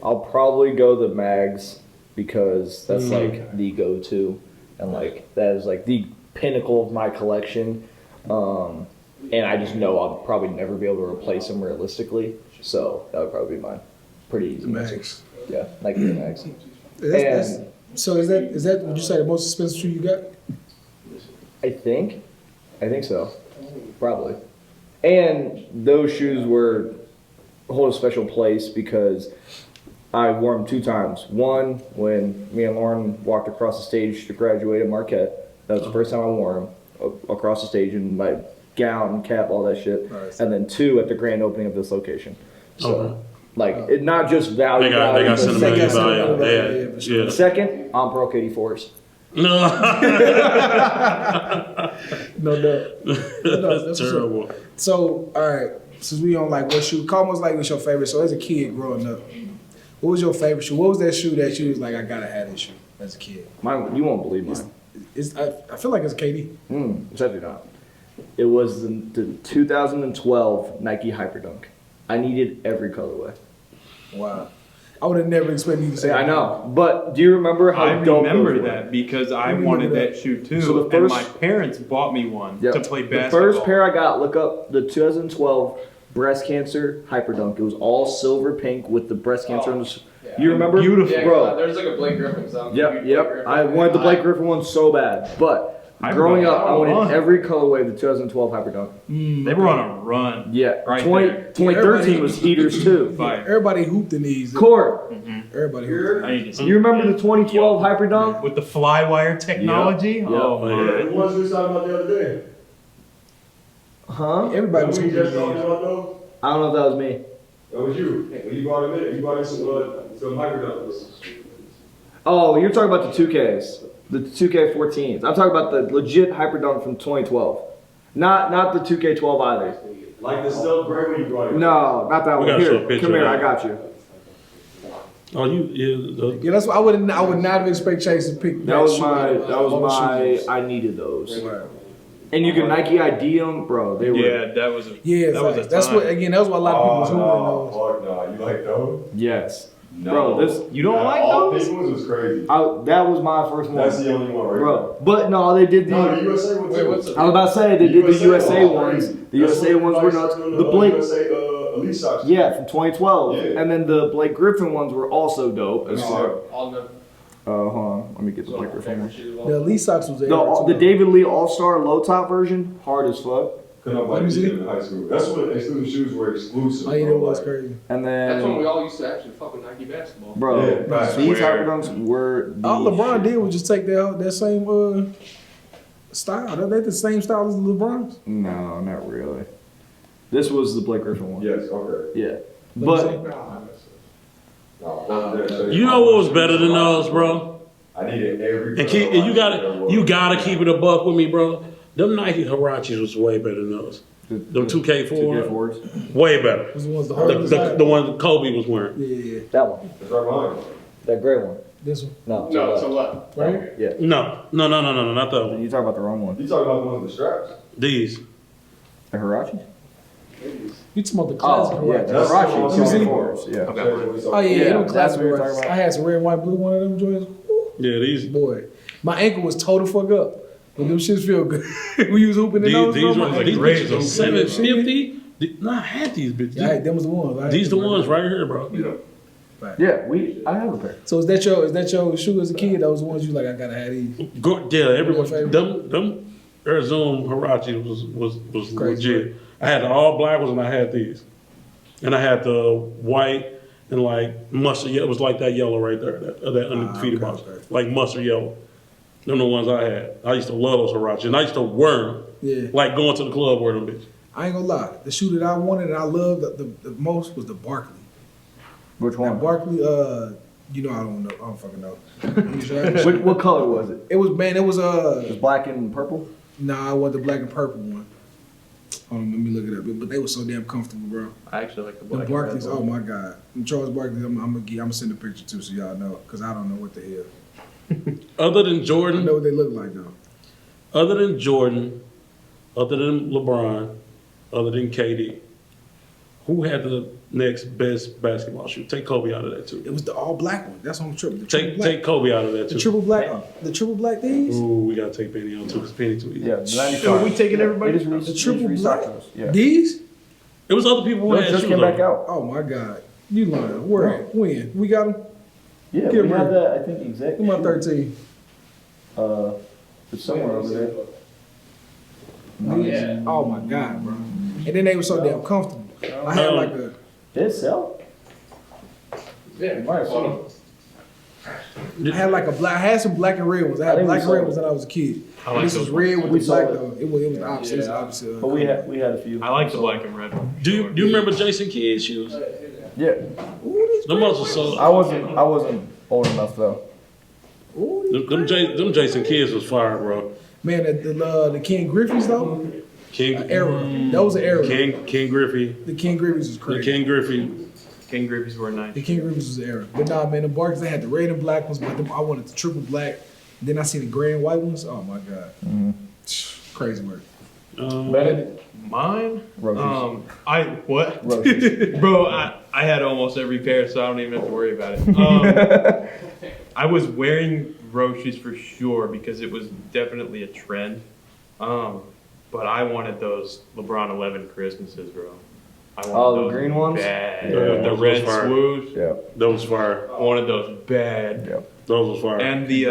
I'll probably go the mags because that's like the go-to, and like that is like the pinnacle of my collection. And I just know I'll probably never be able to replace them realistically, so that would probably be mine. Pretty easy. Mags. Yeah, Nike Air Mags. So is that would you say the most expensive shoe you got? I think so, probably. And those shoes hold a special place because I wore them 2 times. One, when me and Lauren walked across the stage to graduate at Marquette. That was the first time I wore them across the stage in my gown, cap, all that shit. Nice. And then 2 at the grand opening of this location. So, Okay. like, it not just value. They got but sentimental second- value. Yeah. Second, on Pro 84s. No. No doubt. That's what's terrible. So, all right, since we on like what shoe, almost like what's your favorite? So as a kid growing up, what was your favorite shoe? What was that shoe that you was like, I gotta have this shoe as a kid? Mine, you won't believe mine. I feel like it's KD. It's actually not. It was the 2012 Nike Hyperdunk. I needed every colorway. Wow. I would have never expected you to say I that. know, but do you remember how I dope remember those were? that because I Let me wanted look it that shoe too, So the and first- my parents bought me one Yep. to play The basketball. first pair I got, look up the 2012 breast cancer Hyperdunk. It was all silver pink with the breast cancer on the. You remember? Beautiful. Yeah, bro. there's like a Blake Griffin song. Yep. I wanted the Blake Griffin one so bad, but growing up, I wanted every colorway of the 2012 Hyperdunk. They were on a run. Yeah, Right 2013 Everybody- was heaters too. Fire. Everybody hooped in these. Court, Everybody hooped. I need to see. you remember the 2012 Hyperdunk? With the flywire technology? Yep. Oh, Oh, man. yeah. The ones we was talking about the other day. Huh? Everybody was we hooping in just talking these. about those? I don't know if that was me. That was you. When you brought him in, you brought in some hyperdunks. Oh, you're talking about the 2Ks, the 2K14s. I'm talking about the legit Hyperdunk from 2012. Not the 2K12 either. Like the stealth gray when you brought it. No, not that We one. gotta show a Here, picture come here. of I that. got you. Oh, you. Yeah, that's what I would not have expected Chase to pick. That was shoe my. over That was all my. shoes. I needed those. Right. And you can Nike ID them, bro. They were. Yeah, that was a Yeah, that was a facts. That's time. what again. That was what a lot of people was hooping in those. Fuck no. You like those? Yes. No. Bro, this. You don't like all those? pink ones was crazy. That was my first one. That's the only one right Bro, but no, they did the. No, the USA one Wait, too. what's I was about to say they did the USA ones. crazy. The That's USA what ones were nuts. The Blake. USA Elite socks. Yeah, from 2012. Yeah. And then the Blake Griffin ones were also dope as fuck. All the Hold on, let me get the Blake Griffin one. shoes of all The Elite Socks was there. The David Lee All Star low top version, hard as fuck. Cause nobody did it in high school. That's when exclusive shoes were exclusive. Oh, yeah, bro. it was Like, crazy. And That's when we then, all used to actually fuck with Nike basketball. bro, Yeah, right. these Swear. Hyperdunks were. The All LeBron shit. did was just take that same style. They the same style as the LeBrons. No, not really. This was the Blake Griffin one. Yes, okay. Yeah. What you But No, that- You know what was better than those, bro? I needed every. And you gotta keep it a buck with me, bro. Them Nike Huaraches was way better than those. Them 2K4, 2K4s. way better. was the ones the The one Kobe was wearing. Yeah. That one. It's right behind you. That gray one. This one. No. No, to left. Right here? Yeah. No, not that one. You talking about the wrong one. You talking about the ones with the straps? These. The Hirachis? You talking about the classic Oh, yeah. Huaraches. The That's Hirachi the one. 2K4s. Yeah. Oh yeah, Yeah, them that's classic what you're talking Huaraches. about. I had some red, white, blue one of them joints. Yeah, these. Boy, my ankle was total fuck up. But them shits feel good. We was hooping in those. These bro, were my these ankle- bitches are 750. Nah, I had these bitches. Yeah, them was the ones. I had These the them ones right here, bro. Yeah, I have a pair. So is that your shoe as a kid? Those ones you like? I gotta have these. Yeah, everyone. Your favorite? Them Arizona Huarachi was Crazy, legit. I had the all black ones and I had these, and I had the white and like mustard. Yeah, it was like that yellow right there, that undefeated okay, box, okay. like mustard yellow. Them the ones I had. I used to love those Huarachi, and I used to wear them. Yeah. Like going to the club wearing them bitches. I ain't gonna lie. The shoe that I wanted and I loved the most was the Barkley. Which That one? Barkley, you know I don't fucking know. You sure I- What color was it? It was man. It was It was black and purple? Nah, I want the black and purple one. Let me look it up. But they were so damn comfortable, bro. I actually like the The black. Barkleys, oh my god. And Charles Barkley, I'm gonna send a picture too, so y'all know, cause I don't know what the hell. Other than I Jordan, know what they look like though. other than Jordan, other than LeBron, other than KD, Who had the next best basketball shoe? Take Kobe out of that too. It was the all black one. That's on the triple. The triple Take black. Kobe out of that too. The triple black. The triple black these. Ooh, we gotta take Penny on too, because Penny too easy. Yeah, the So 95. we taking everybody? The triple black. Yeah. These. It was other people who Those had just shoes came back on. out. Oh my God. You lying? Where? At? When? We got them. Yeah, Give we me- had that, I think, exact. Come on, 13. It's somewhere over there. These. Oh my God, bro. And then they were so damn comfortable. I had like a. Did it sell? Yeah, Might have sold. I had like a black. I had some black and red ones. I I had think black we and red sold ones when I was a kid. I like This those was red with We the black sold though. It was the opposite. It was the opposite. But we had a few. I like the black and red one. Do you remember Jason Kidd's shoes? Yeah. Them ones were so. I wasn't old enough though. Them Jason Kidd's was fire, bro. Man, the King Griffies though. King Era. That was an era. King Griffey. The King Griffies was The crazy. King Griffey. King Grippies were nice. The King Griffies was the era. But nah, man, the Barks they had the red and black ones, but I wanted the triple black. Then I see the gray and white ones. Oh my God. Crazy work. Bennett? Mine? Roaches. What? Roaches. Bro, I had almost every pair, so I don't even have to worry about it. I was wearing Roaches for sure because it was definitely a trend. But I wanted those LeBron 11 Christmases, bro. I wanted Oh, the those green ones? bad. Yeah. The Those red was fire. swoosh. Yeah. Those was fire. I wanted those bad. Yeah. Those was fire. And the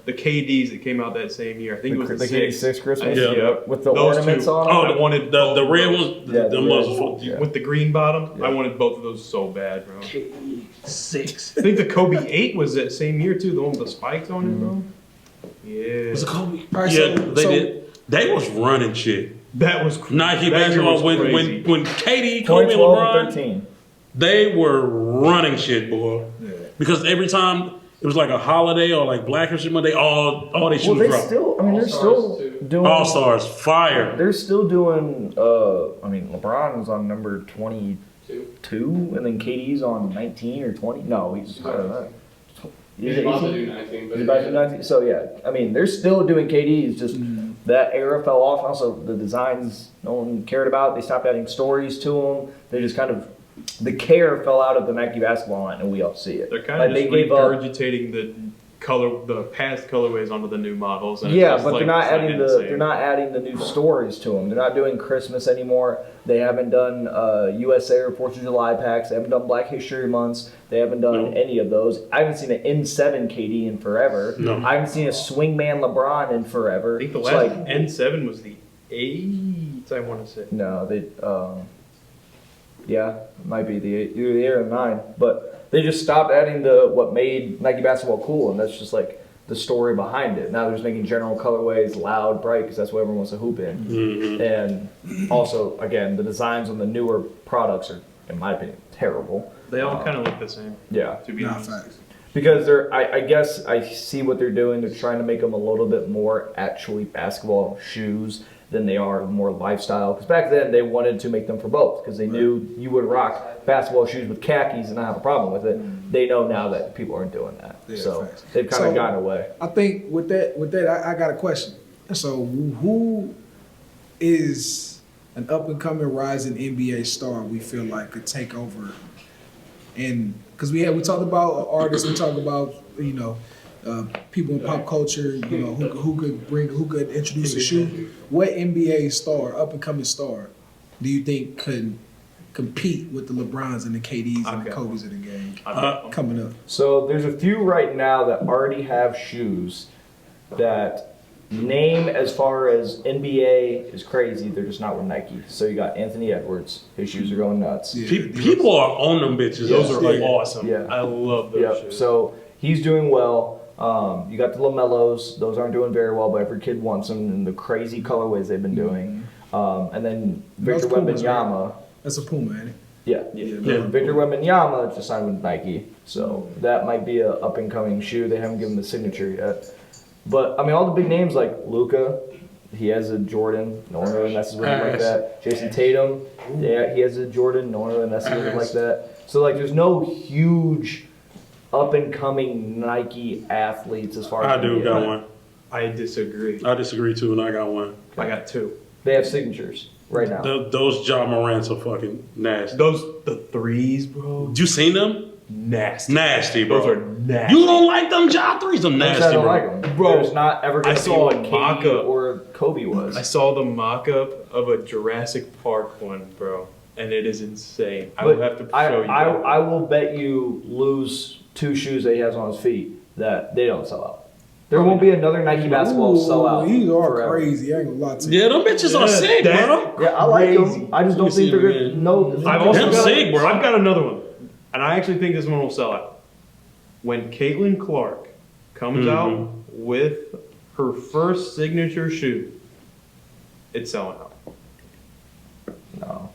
KDs that came out that same year. I think it was the The 6. 86 Christmas? Yeah. Yep. With the Those ornaments two. on them? Oh, I wanted both the of red those. ones. Yeah, them the ones red was ones, fu- yeah. With the green bottom, Yeah. I wanted both of those so bad, bro. 6. I think the Kobe 8 was that same year too, the one with the spikes on it, bro. Yeah. Was it Kobe? All right, Yeah, so- they so- did. They was running shit. That was crazy. Nike That year basketball was when crazy. KD, Kobe, and 2012 LeBron, and 13. they were running shit, boy. Because every time it was like a holiday or like Black History Month, all they Well, shoes they dropped. still, I mean, they're All-Stars, still too. doing. All Stars, fire. They're still doing, I mean, LeBron was on number 22, and then KD's on 19 or 20. No, he's higher than that. He's He's about to 18? do 19, but He's about to do 19? So, yeah, I mean, they're still doing KD's, just that era fell off. Also, the designs no one cared about. They stopped adding stories to them. They just kind of, the care fell out of the Nike basketball line, and we all see it. They're kind Like, of they just gave up. regurgitating the past colorways onto the new models. And it's Yeah, just but like, they're not it's adding insane. they're not adding the new stories to them. They're not doing Christmas anymore. They haven't done USA or 4th of July packs. They haven't done Black History Months. They haven't done any of those. I haven't seen an N7 KD in forever. No. I haven't seen a Swingman LeBron in forever. I think the It's last like, N7 was the 8, I want to say. no, they yeah, it might be either the 8 or the 9, but they just stopped adding what made Nike basketball cool, and that's just like the story behind it. Now they're just making general colorways loud, bright, because that's what everyone wants to hoop in. Mm-hmm. And also, again, the designs on the newer products are, in my opinion, terrible. They all kind of look the same, Yeah, to be Nah, honest. facts. because I guess I see what they're doing. They're trying to make them a little bit more actually basketball shoes than they are more lifestyle. Because back then they wanted to make them for both, because they knew you would rock basketball shoes with khakis and not have a problem with it. They know now that people aren't doing that, Yeah, so facts. they've kind of So- gotten away. I think with that, I got a question. So who is an up and coming rising NBA star we feel like could take over? And because we talked about artists, we talked about people in pop culture, who could introduce a shoe. What NBA star, up and coming star, do you think could compete with the LeBrons and the KDs and the Okay. Kobe's of the game coming up? So there's a few right now that already have shoes that name as far as NBA is crazy. They're just not with Nike. So you got Anthony Edwards. His shoes are going nuts. Yeah. People are on them bitches. Those are Yeah. awesome. Yeah. I love those Yep. shoes. So he's doing well. You got the Lamellos. Those aren't doing very well, but every kid wants them in the crazy colorways they've been doing. And then Victor Those Pumas, Wembanyama. That's a Puma, ain't it? Yeah. Yeah. Victor Wembanyama just signed with Nike. So that might be a up and coming shoe. They haven't given the signature yet. But I mean, all the big names like Luka, he has a Jordan. No one really messes with him like that. Jason Tatum, yeah, he has a Jordan. No one really messes with him like that. So like, there's no huge up and coming Nike athletes as far as I do NBA. got one. I disagree. I disagree too, and I got one. I got 2. They have signatures. right now. Those Ja Morants are fucking nasty. The threes, bro. You seen them? Nasty. Nasty, bro. Those are nasty. You don't like them Ja threes? I'm I nasty, don't bro. like them. Bro, There's not ever going I to be saw what a KD mock-up. or Kobe was. I saw the mock-up of a Jurassic Park one, bro, and it is insane. I But will have to I, show you. I will bet you lose 2 shoes that he has on his feet that they don't sell out. There won't be another Nike basketball sell out. These are forever. crazy. I ain't gonna lie to you. Yeah, them bitches are sick, bro. Yeah, I like Crazy. them. I just don't Let me think they're see good. them, No, I've also Them got, sick, bro. I've got another one, and I actually think this one will sell out. When Caitlin Clark comes out with her first signature shoe, it's selling out. no.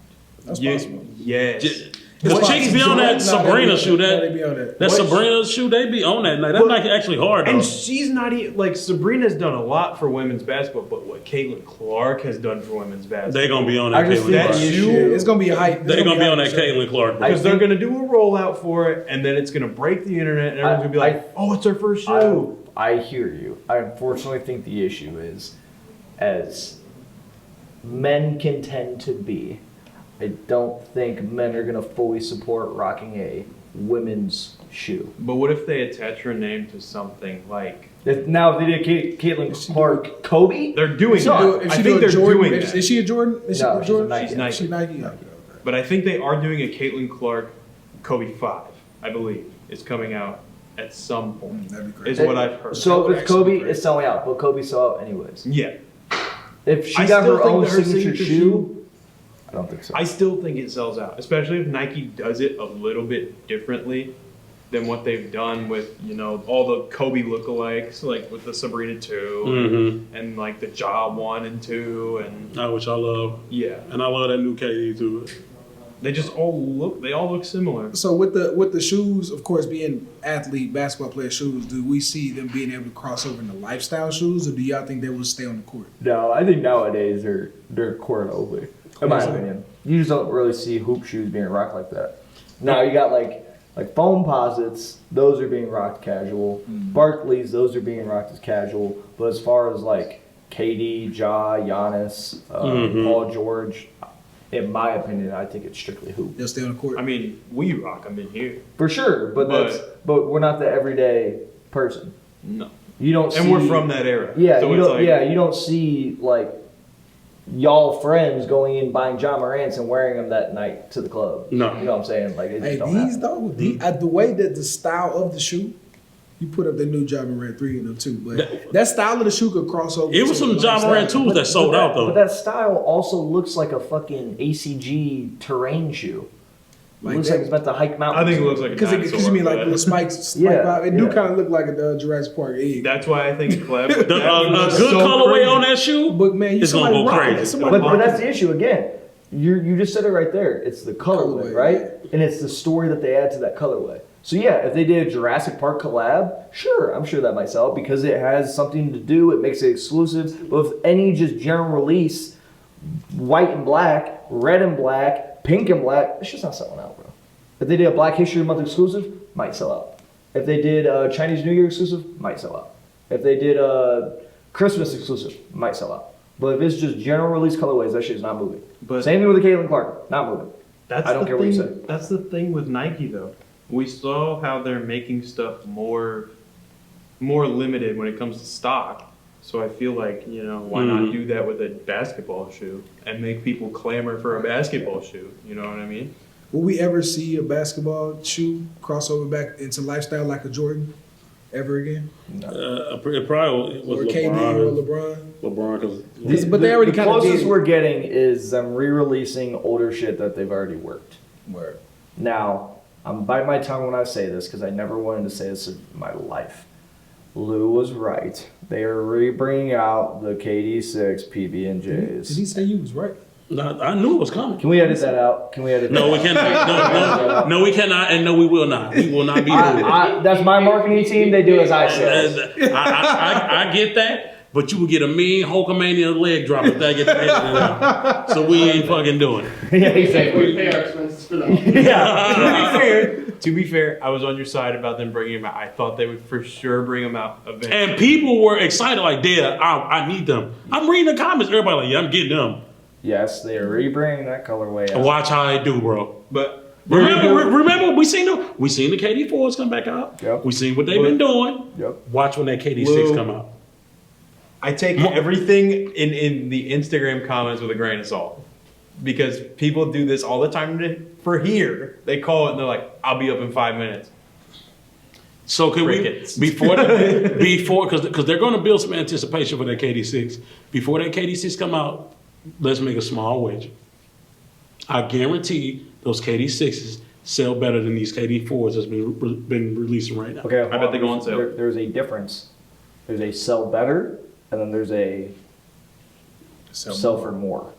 That's Yeah, possible. yes. Because chicks be on that Nah, Sabrina they shoe. they be on that. That Sabrina shoe, they be on that night. That Nike actually hard, though. And she's not even like Sabrina's done a lot for women's basketball, but what Caitlin Clark has done for women's basketball, They gonna be on I that just Caitlin think Clark. that Yeah, shoe. it's gonna be a hype. They gonna be on that hype, Caitlin Clark, bro. because they're gonna do a rollout for it, and then it's gonna break the internet, and everyone's gonna be like, "Oh, it's our first shoe." I hear you. I unfortunately think the issue is, as men can tend to be, I don't think men are going to fully support rocking a women's shoe. But what if they attach her name to something like? Now, if they did Caitlin Clark Kobe? They're doing If that. she I do think a they're Jordan, doing is that. she a Jordan? Is No, she a Jordan? Nike. She's Nike. She's Nike. Okay. But I think they are doing a Caitlin Clark Kobe 5, I believe. It's coming out at some point, That'd be is crazy. what I've heard. So That would if actually Kobe be great. is selling out, but Kobe sell out anyways. Yeah. If she I got still her think own that her signature signature shoe, I don't think so. I still think it sells out, especially if Nike does it a little bit differently than what they've done with, you know, all the Kobe lookalikes, like with the Sabrina 2 and like the Ja 1 and 2, and Which I love. yeah, And I love that new KD too. they all look similar. So with the shoes, of course, being athlete basketball player shoes, do we see them being able to cross over into lifestyle shoes, or do y'all think they will stay on the court? No, I think nowadays they're court only. In my opinion, you just don't really see hoop shoes being rocked like that. Now you got like foam posits; those are being rocked casual. Barclays; those are being rocked as casual. But as far as like KD, Ja, Giannis, Paul George, in my opinion, I think it's strictly hoop They'll stay on the court. I mean, we rock them in here. for sure. But we're not the everyday person. No. You don't. And see, we're from that era. Yeah, So you it's don't. like, Yeah, you don't see like y'all friends going in buying John Morant's and wearing them that night to the club. No. You know what I'm saying? Like, it just Hey, don't these happen. though, the way that the style of the shoe, you put up the new Ja Morant 3 and them too, but that style of the shoe could cross over. It was to some the Ja Morant lifestyle. 2s that sold out though. But that style also looks like a fucking ACG terrain shoe. It Like looks that. like it's meant to hike mountains. I think it looks like a Because dinosaur. you mean like but the spikes, Yeah, it do yeah. kind of look like a Jurassic Park egg. that's why I think collab. A good colorway on that shoe, But man, it's gonna go crazy. But that's the issue again. You just said it right there. It's the colorway, Colorway, right? yeah. And it's the story that they add to that colorway. So yeah, if they did a Jurassic Park collab, sure, I'm sure that might sell because it has something to do. It makes it exclusive. But if any just general release, white and black, red and black, pink and black, it's just not selling out, bro. If they did a Black History Month exclusive, might sell out. If they did a Chinese New Year exclusive, might sell out. If they did a Christmas exclusive, might sell out. But if it's just general release colorways, that shit's not moving. But Same thing with the Caitlin Clark, not moving. That's I don't the care what you thing- say. That's the thing with Nike, though. We saw how they're making stuff more limited when it comes to stock. So I feel like, you know, why not do that with a basketball shoe and make people clamor for a basketball shoe? You know what I mean? Will we ever see a basketball shoe crossover back into lifestyle like a Jordan ever again? it probably was Or KD or LeBron. LeBron? LeBron, But they already the kind of closest did. we're getting is them re-releasing older shit that they've already worked. Word. Now, I'm biting my tongue when I say this because I never wanted to say this in my life. Lou was right. They are re-bringing out the KD6 PB&Js. Did he say you was right? I knew it was coming. Can we edit that out? Can we edit No, we that out? cannot. No, we cannot, and no, we will not. We will not be moved. That's my marketing team. They do as I say. I get that, but you will get a mean Hulkamania leg drop if that gets edited out. So we ain't fucking doing it. Yeah, We exactly. pay our expenses for that. Yeah. To be fair, I was on your side about them bringing them out. I thought they would for sure bring them out eventually. And people were excited, like, Dad, I need them. I'm reading the comments. Everybody like, yeah, I'm getting them. Yes, they are rebringing that colorway out. Watch how they do, bro. But Remember, we seen the KD4s come back out. Yep. We seen what they've been doing. Yep. Watch when that KD6 Lou, come out. I take everything in the Instagram comments with a grain of salt. Because people do this all the time for here. They call it and they're like, I'll be up in 5 minutes. So can Crickets. we before because they're going to build some anticipation for that KD6 before that KD6 come out. Let's make a small wager. I guarantee those KD6s sell better than these KD4s that's been releasing right now. Okay, I bet they go on sale. There's a difference. There's a sell better, and then there's a sell for more.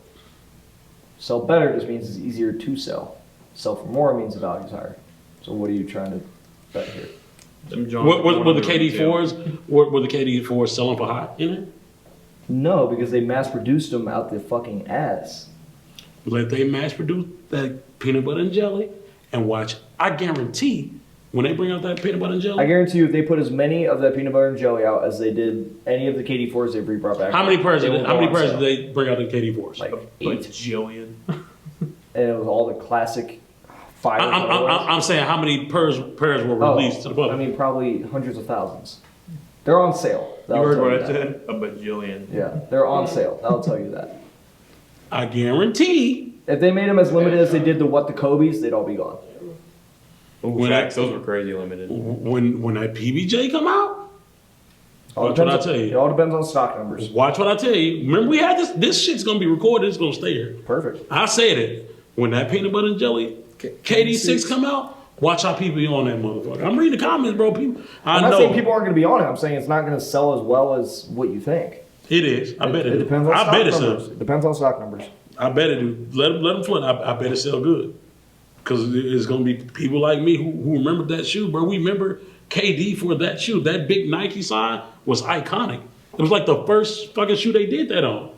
Sell better just means it's easier to sell. Sell for more means the value's higher. So what are you trying to bet here? Were the KD4s selling for high in it? No, because they mass produced them out the fucking ass. Let they mass produce that peanut butter and jelly and watch. I guarantee when they bring out that peanut butter and jelly. I guarantee you if they put as many of that peanut butter and jelly out as they did any of the KD4s they've brought back. How many pairs they did will go on sale. they bring out the KD4s? Like A 8. bajillion. And it was all the classic fire. I'm saying how many pairs were released to the public. I mean, probably hundreds of thousands. They're on sale. You That'll heard tell what I that. said? A bajillion. Yeah, they're on sale. That'll tell you that. I guarantee. If they made them as limited as they did the What the Kobe's, they'd all be gone. Ooh, When facts, those were crazy limited. When that PBJ come out, All watch what I depends tell on- you. It all depends on stock numbers. Watch what I tell you. Remember we had this. This shit's gonna be recorded. It's gonna stay here. Perfect. I said it. When that peanut butter and jelly KD6 come out, watch how people be on that motherfucker. I'm reading the comments, bro. People, I'm I not saying know people aren't going to be on it. I'm saying it's not going to sell as well as what you think. it is. I bet it. It depends on I stock bet it numbers. sells. It depends on stock numbers. I bet it do. Let them flood. I bet it sell good. Because it's gonna be people like me who remember that shoe, bro. We remember KD for that shoe. That big Nike sign was iconic. It was like the first fucking shoe they did that on.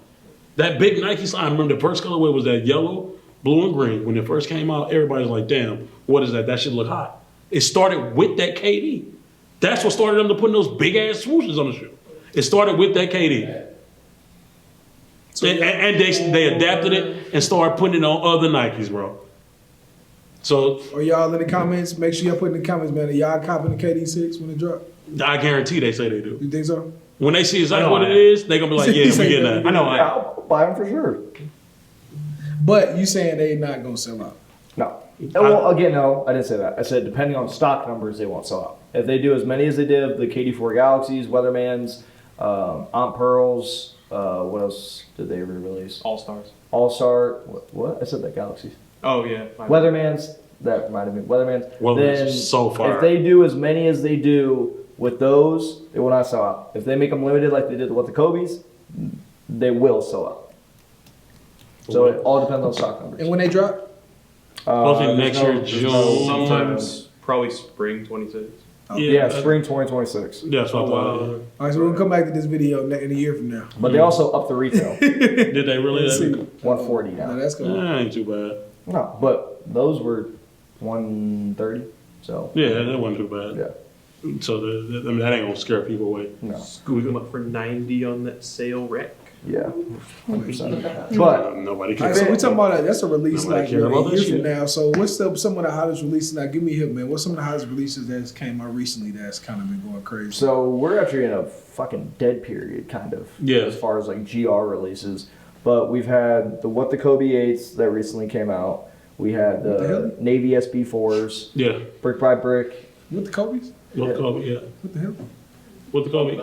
That big Nike sign. I remember the first colorway was that yellow, blue, and green. When it first came out, everybody was like, "Damn, what is that? That should look hot." It started with that KD. That's what started them to putting those big ass swooshes on the shoe. It started with that KD. And they adapted it and started putting it on other Nikes, bro. So Or y'all in the comments, make sure y'all put in the comments, man, are y'all copping the KD6 when it drop? I guarantee they say they do. You think so? When they see exactly I know what I it is, they're gonna be like, "Yeah, we Say getting that. that." I know Yeah, I'll buy them for sure. But you saying they not gonna sell out? No. Well, again, no, I didn't say that. I said depending on stock numbers, they won't sell out. If they do as many as they did of the KD4 Galaxies, Weathermans, Aunt Pearls, what else did they re-release? All stars. All Star. What? I said that Galaxies. Oh yeah. Weathermans. That reminded me. Weathermans. Weathermans Then is so fire. if they do as many as they do with those, it will not sell out. If they make them limited like they did with the Kobe's, they will sell out. So it all depends on stock numbers. And when they drop? Hopefully there's next year, June. Sometimes probably spring 26. Yeah, spring 2026. That's what I thought. All right, so we'll come back to this video in a year from now. But they also up the retail. Did they really? Let's see. 140 No, now. that's cool. That ain't too bad. No, but those were 130. So Yeah, that wasn't too bad. yeah, So I mean, that ain't gonna scare people away. no, Scoop them up for 90 on that sale rack. yeah, 100%. But Nobody All right, cares. so we talking about that's a release Nobody like care about a that year from shit. now. So what's some of the hottest releases? Now give me a hit, man. What's some of the hottest releases that's came out recently that's kind of been going crazy? so we're actually in a fucking dead period, kind of. Yeah. As far as like GR releases, but we've had the What the Kobe 8s that recently came out. We had What the hell? the Navy SB4s, Yeah. brick by brick. With the Kobe's? What the Kobe? Yeah. What the hell? What the Kobe?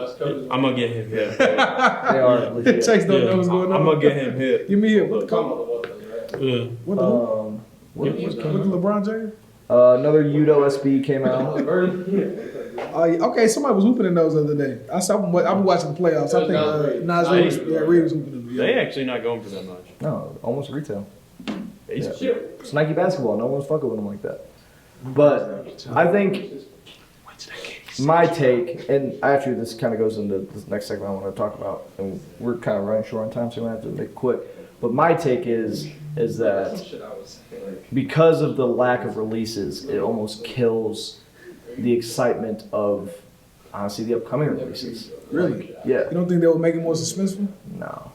I'm gonna get him hit. They are legit. Chase don't Yeah. know what's going on. I'm gonna get him hit. Give me a hit. What the Kobe? Yeah. What the who? What With the LeBron James? Another Udo SB came out. Okay, somebody was hooping in those the other day. I've been watching the playoffs. I think Nas Reed was hooping in them. They actually not going for that much. No, almost retail. He's Yeah. It's Nike basketball. No one's fucking with them like that. But I think my take, and actually this kind of goes into this next segment I want to talk about, and we're kind of running short on time, so we're going to have to make it quick. But my take is that because of the lack of releases, it almost kills the excitement of, honestly, the upcoming releases. Really? Yeah. You don't think they would make it more suspenseful? No.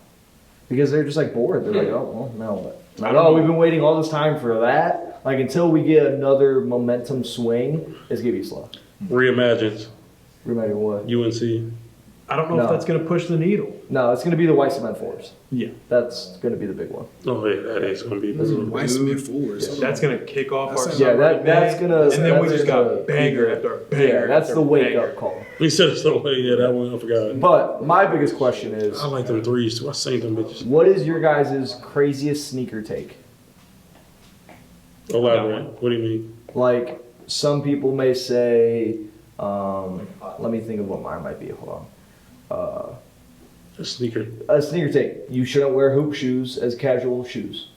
Because they're just like bored. They're like, oh, well, no. Like, oh, we've been waiting all this time for that. Like, until we get another momentum swing, it's going to be slow. Reimagines Remember what? UNC. I don't know No. if that's going to push the needle. No, it's going to be the white cement fours. Yeah. That's going to be the big one. Oh, yeah, that is going to be. White Smith fours. That's going to kick off our That's- Yeah, summer. that's going to. And then we just got banger after banger. Yeah, that's after the wake banger. up call. He said it's the way. Yeah, that one I forgot. But my biggest question is, I like them threes too. I seen them bitches. what is your guys' craziest sneaker take? Elaborate. What do you mean? Like, some people may say, let me think of what mine might be. Hold on. A sneaker. A sneaker take. You shouldn't wear hoop shoes as casual shoes.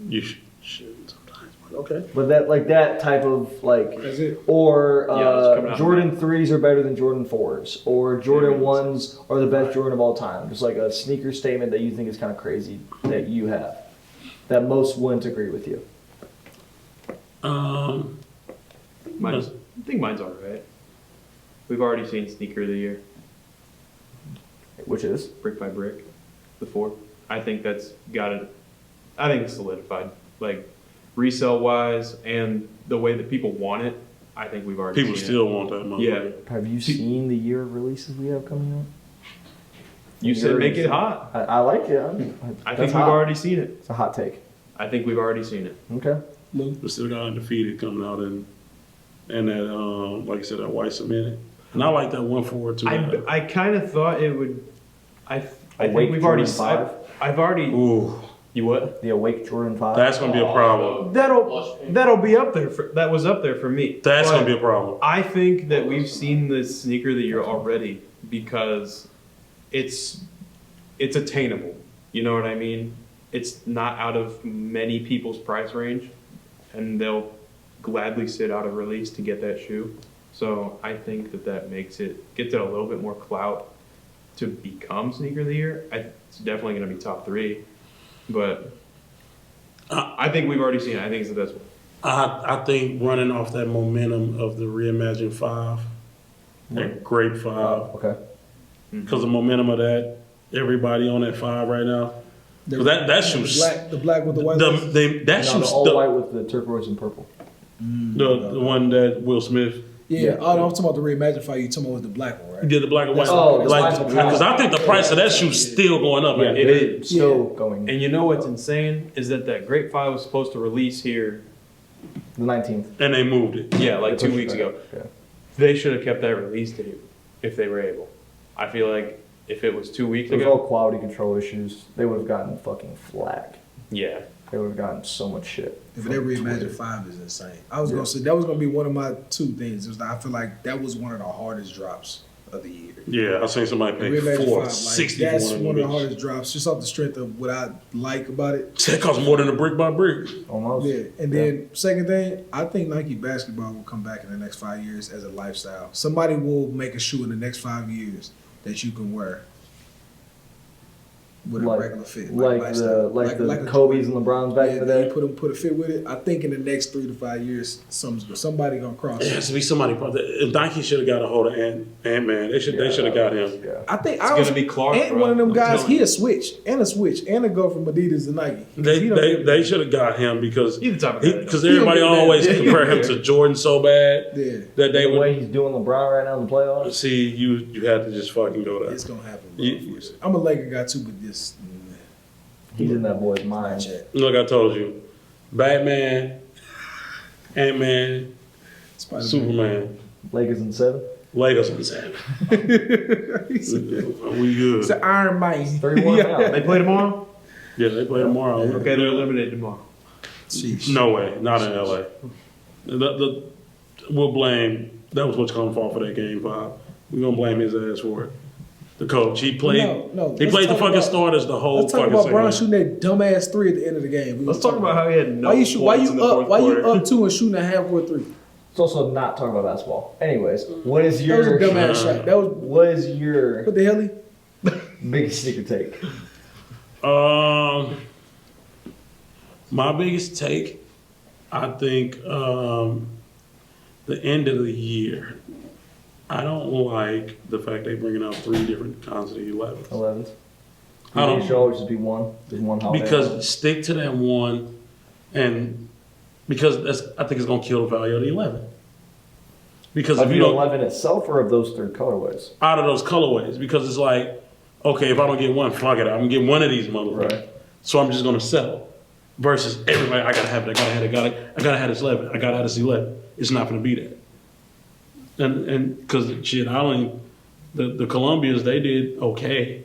You should sometimes. But okay. But that type of like, That's it. or Yeah, it's coming out. Jordan 3s are better than Jordan 4s, or Jordan 1s are the best Jordan of all time. Just like a sneaker statement that you think is kind of crazy that you have, that most wouldn't agree with you. Mine's, I think mine's all right. We've already seen sneaker of the year, Which is? brick by brick, the 4. I think that's got it. I think it's solidified. Like resale wise and the way that people want it, I think we've already People seen still want that motherfucker. Yeah. Have you seen the year of releases we have coming out? You said make it hot. I like it. I That's think we've hot. already seen it. It's a hot take. I think we've already seen it. Okay. We still got undefeated coming out and that like I said, that white cement. And I like that 1-4 too. I kind of thought it would. I think Awake we've already. Jordan 5? I've already. Ooh, You what? The Awake Jordan 5. that's gonna be a problem. That'll be up there. That was up there for me. That's But gonna be a problem. I think that we've seen this sneaker of the year already because it's attainable. You know what I mean? It's not out of many people's price range, and they'll gladly sit out a release to get that shoe. So I think that gets it a little bit more clout to become sneaker of the year. It's definitely going to be top 3, but I think we've already seen it. I think it's the best one. I think running off that momentum of the reimagined 5, that great 5, Okay. because the momentum of that, everybody on that 5 right now. Because that shoes, The black with the white. laces? that No, shoes, the all white with the turquoise and purple. the one that Will Smith Yeah. Oh, no, I'm talking about the Reimagine Fire. You talking about with the black one, right? did, the black and white. Oh, the like, white. because I think the price of that shoe's still going up. Yeah, man. it they're is. still going. And you know what's insane is that Grape 5 was supposed to release here, The 19th. And they moved it. yeah, like They 2 pushed weeks it ago. back. Yeah. They should have kept that release date if they were able. I feel like if it was 2 weeks Those all ago, quality control issues. They would have gotten fucking flack. yeah. They would have gotten so much shit. If they Reimagine 5 is insane. I was gonna say that was gonna be one of my 2 things. It was I feel like that was one of the hardest drops of the year. Yeah, I seen somebody pay Reimagine 5, like, 460 that's for one of one the of them. hardest drops, just off the strength of what I like about it. That costs more than a brick by brick. Almost. Yeah, and then second thing, I think Nike basketball will come back in the next 5 years as a lifestyle. Somebody will make a shoe in the next 5 years that you can wear with Like- a regular fit, Like lifestyle. the Like a Kobe's and LeBron's back in the Yeah, day. you put a fit with it. I think in the next 3 to 5 years, somebody gonna cross. It it. has to be somebody. If Nike should have got a hold of Ant-Man. They should have got him. Yeah. I think It's gonna be Clark, Ant bro. one of them I'm guys. telling He you. a switch and a go from Adidas to Nike. They should have got him because He's the type of guy that because does. everybody He don't do that. always Yeah. compare him to Jordan so bad Yeah, that they The way would he's doing LeBron right now in the playoffs. see you had to just fucking go there. it's gonna happen. Bro, You- unfortunately. I'm a Laker guy too, but this. He's in that boy's mind. Check. Look, I told you, Batman, Ant-Man, Spider-Man. Superman, Lakers in 7. Lakers on 7. We good. It's an Iron Man. 3-1 now. They play tomorrow? Yeah, they play tomorrow. Okay, they're eliminated tomorrow. Sheesh. No way, not in LA. We'll blame. That was what's coming for that game 5. We're gonna blame his ass for it. The coach, he played. No, he let's played the talk fucking about- starters the whole Let's talk fucking about second Brown half. shooting that dumbass 3 at the end of the game. Let's talk about how he had no why points you in the fourth why quarter. you up 2 and shooting a half-court 3? It's also not talking about basketball. Anyways, what is That was a your dumbass shot. That was what is your what the hell? He? biggest sneaker take? My biggest take, I think, the end of the year. I don't like the fact they bringing out 3 different kinds of the 11s. 11s. You think it should always just be one? Just one holiday? Because stick to that one, and because I think it's gonna kill the value of the 11. Because Of if you the don't 11 itself or of those 3 colorways? out of those colorways, because it's like, okay, if I don't get one, fuck it, I'm gonna get one of these motherfuckers. Right. So I'm just gonna settle. Versus everybody, I gotta have it, I gotta have this 11, I gotta have this 11. It's not gonna be that. And because shit, I only the Columbias, they did okay.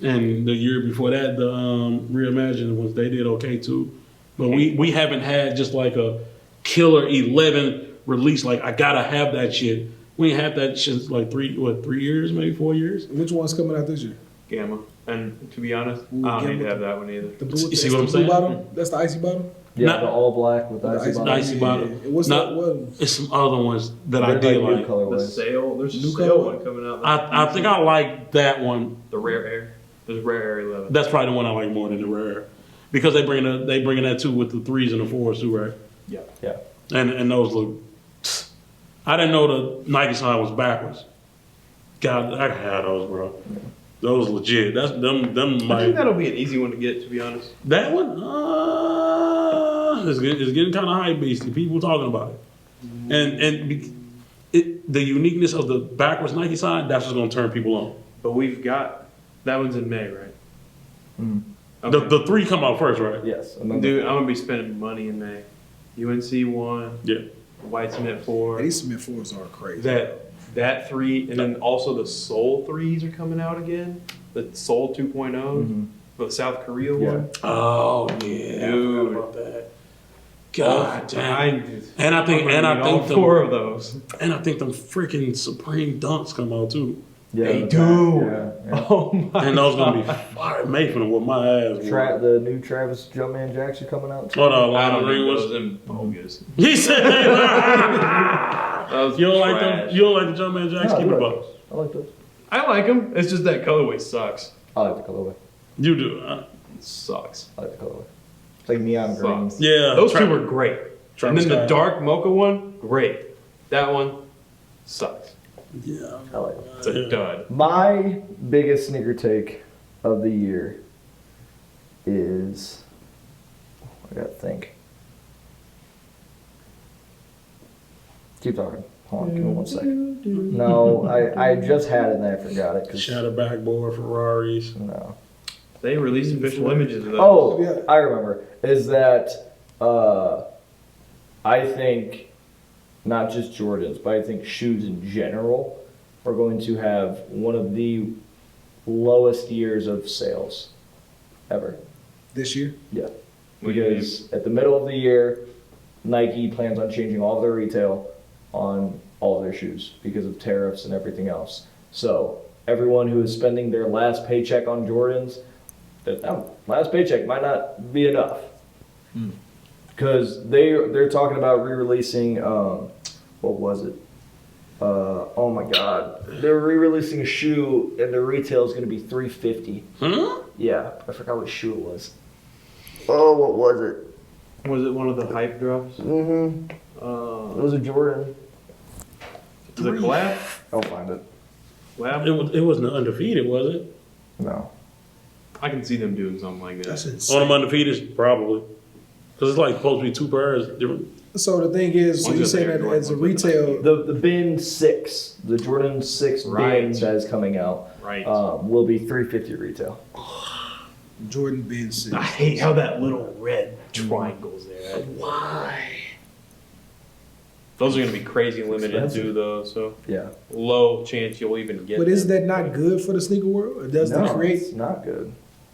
And the year before that, the Reimagined ones, they did okay too. But we haven't had just like a killer 11 release. Like I gotta have that shit. We ain't had that shit like 3 years, maybe 4 years. Which one's coming out this year? Gamma. And to be honest, Ooh, I don't need Gamma. to have that one either. The blue, You see that's what I'm the blue saying? bottom? That's the icy bottom? Yeah, Not- the all black with the The icy icy bottom. Icy bottom. Yeah. What's Not- that one? It's some other ones that I They're did new like. The colorways. sale, there's a New sale color? one coming out. I think I like that one. The Rare Air. There's Rare Air 11. That's probably the one I like more than the Rare, because they bring that too with the 3s and the 4s too, right? Yeah. Yeah. And those look. I didn't know the Nike sign was backwards. God, I had those, bro. Those legit. That's them. I think Might, that'll be an easy one to get, to be honest. that one. It's getting kind of hype beasty. People talking about it, and the uniqueness of the backwards Nike sign. That's what's gonna turn people on. But we've got, that one's in May, right? Mhm. Okay. The 3 come out first, right? Yes. I remember. Dude, I'm going to be spending money in May. UNC 1, Yeah. White Cement 4. Hey, these Smith 4s are crazy. That 3, and then also the Soul 3s are coming out again. The Soul 2.0, the South Korea Yeah. one. Oh yeah, Dude. I forgot about that. God damn. I And I think all 4 of those. And I think them freaking Supreme Dunks come out too. Yeah, They the do. back, yeah, yeah. Oh my And those gonna be fire made for them with my ass. boy. The new Travis Jumpman Jacks are coming out too. Oh no, I Lionel don't Green think was. those them bogus. He said, That was "You don't like them? trash. You don't like the Jumpman Jacks? No, I Keep do it like bucks. those. I like those. I like them. It's just that colorway sucks. I like the colorway. You do. It sucks. I like the colorway. It's like neon green. Sucks. Yeah. Those 2 were great. Travis And then the Scott. dark mocha one, great. That one sucks. Yeah. I like it. It's a dud. My biggest sneaker take of the year is, I gotta think. Keep talking. Hold on, give me 1 second. No, I just had it and I forgot it. 'Cause- Shatter backboard Ferraris. no. They released official images of those. Oh, Yeah. I remember. Is that I think not just Jordans, but I think shoes in general are going to have one of the lowest years of sales ever. This year? Yeah. What do you Because at the middle of the year, Nike plans on changing all of their retail on all of their shoes because of tariffs and everything else. So everyone who is spending their last paycheck on Jordans, that last paycheck might not be enough. Because they're talking about re-releasing, what was it? Oh my God, they're re-releasing a shoe and the retail is going to be $350. Huh? Yeah, I forgot what shoe it was. Oh, what was it? Was it one of the hype drops? Mm-hmm. It was a Jordan. Is it collab? I'll find it. Collab? It wasn't undefeated, was it? No. I can see them doing something like That's that. On insane. them undefeated, probably. Because it's like supposed to be 2 pairs different. So the thing is, so One's you're with saying Air that Jordan, as a one's with retail, The bin 6, the Jordan 6 bin Right. that is coming out, Right. will be $350 retail. Jordan Ben 6. I hate how that little red triangle's there. Why? Those are going to be crazy limited Expensive. too, though. So Yeah. low chance you'll even get. But is them. that not good for the sneaker world? It does No, not create it's not good.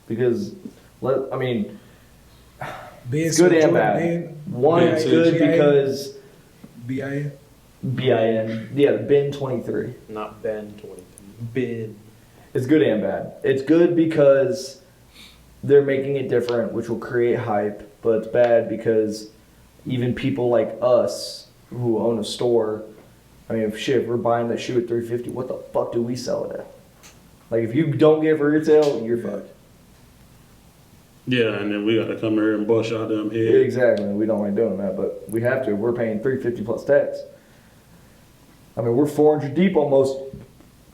Because, I mean, Ben it's good and Jordan bad. Ben, One, it's good BIN. because BIN. BIN, yeah, the bin 23. Not Ben 23? Bin. It's good and bad. It's good because they're making it different, which will create hype, but it's bad because even people like us who own a store, I mean, if we're buying that shoe at $350, what the fuck do we sell it at? Like, if you don't get it for retail, you're fucked. Yeah, and then we got to come here and bust out them Yeah, head. exactly. We don't like doing that, but we have to. We're paying $350 plus tax. I mean, we're 400 deep almost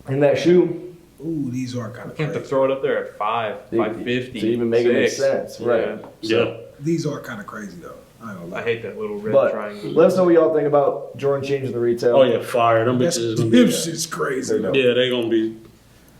in that shoe. Ooh, these are kind I of have to crazy. throw it up there at 550. To even make it make 6. sense, right? Yeah. These are kind of crazy though. I ain't gonna lie. I hate that little red But triangle. let us know what y'all think about Jordan changing the retail. Oh yeah, fire. Them That's bitches is gonna be. them shit's crazy. They're dope. Yeah, they gonna be.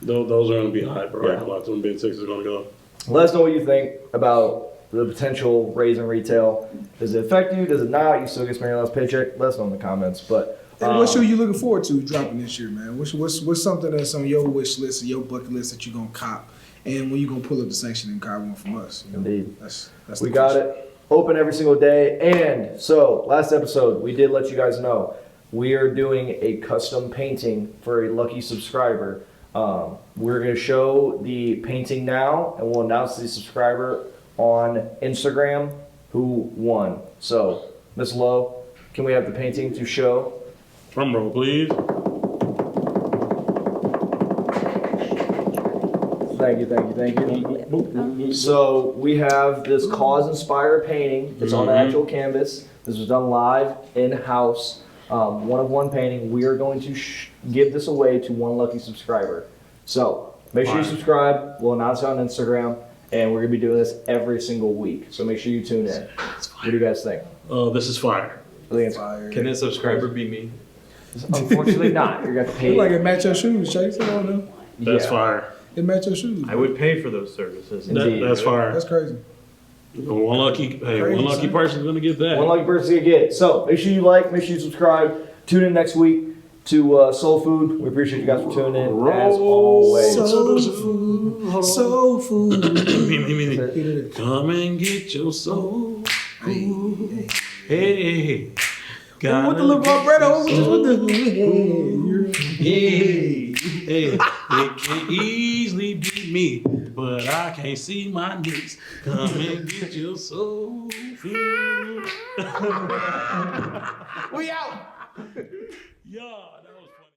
Those are gonna be hype, bro. Yeah. A lot of them big sixes gonna go. Let us know what you think about the potential raise in retail. Does it affect you? Does it not? You still get your last paycheck? Let us know in the comments. But And what show you looking forward to dropping this year, man? What's something that's on your wish list or your bucket list that you gonna cop? And when you gonna pull up the sanction and cop one from us? You know? Indeed. That's we the got question. it open every single day. And so last episode, we did let you guys know we are doing a custom painting for a lucky subscriber. We're going to show the painting now, and we'll announce the subscriber on Instagram who won. So, Miss Lowe, can we have the painting to show? Drum roll, please. Thank you. So we have this cause-inspired painting. It's on the actual canvas. This was done live in-house. One of one painting. We are going to give this away to one lucky subscriber. So make sure you subscribe. We'll announce it on Instagram, and we're gonna be doing this every single week. So make sure you tune in. What do you guys think? This is fire. I think it's Fire. Can that subscriber be me? unfortunately not. You're gonna have to pay. Look like it match your shoes, Chase. I don't know. That's Yeah. fire. It match your shoes. I would pay for those services. Indeed. That's fire. That's crazy. One lucky Crazy, son. person's gonna get that. One lucky person to get it. So make sure you like, make sure you subscribe. Tune in next week to Soul Food. We appreciate you guys for tuning in as always. Soul food. Soul food. Come and get your soul food. Hey, What the little Alberto? What the? Hey, it can easily be me, but I can't see my knees. Come and get your soul food. We out.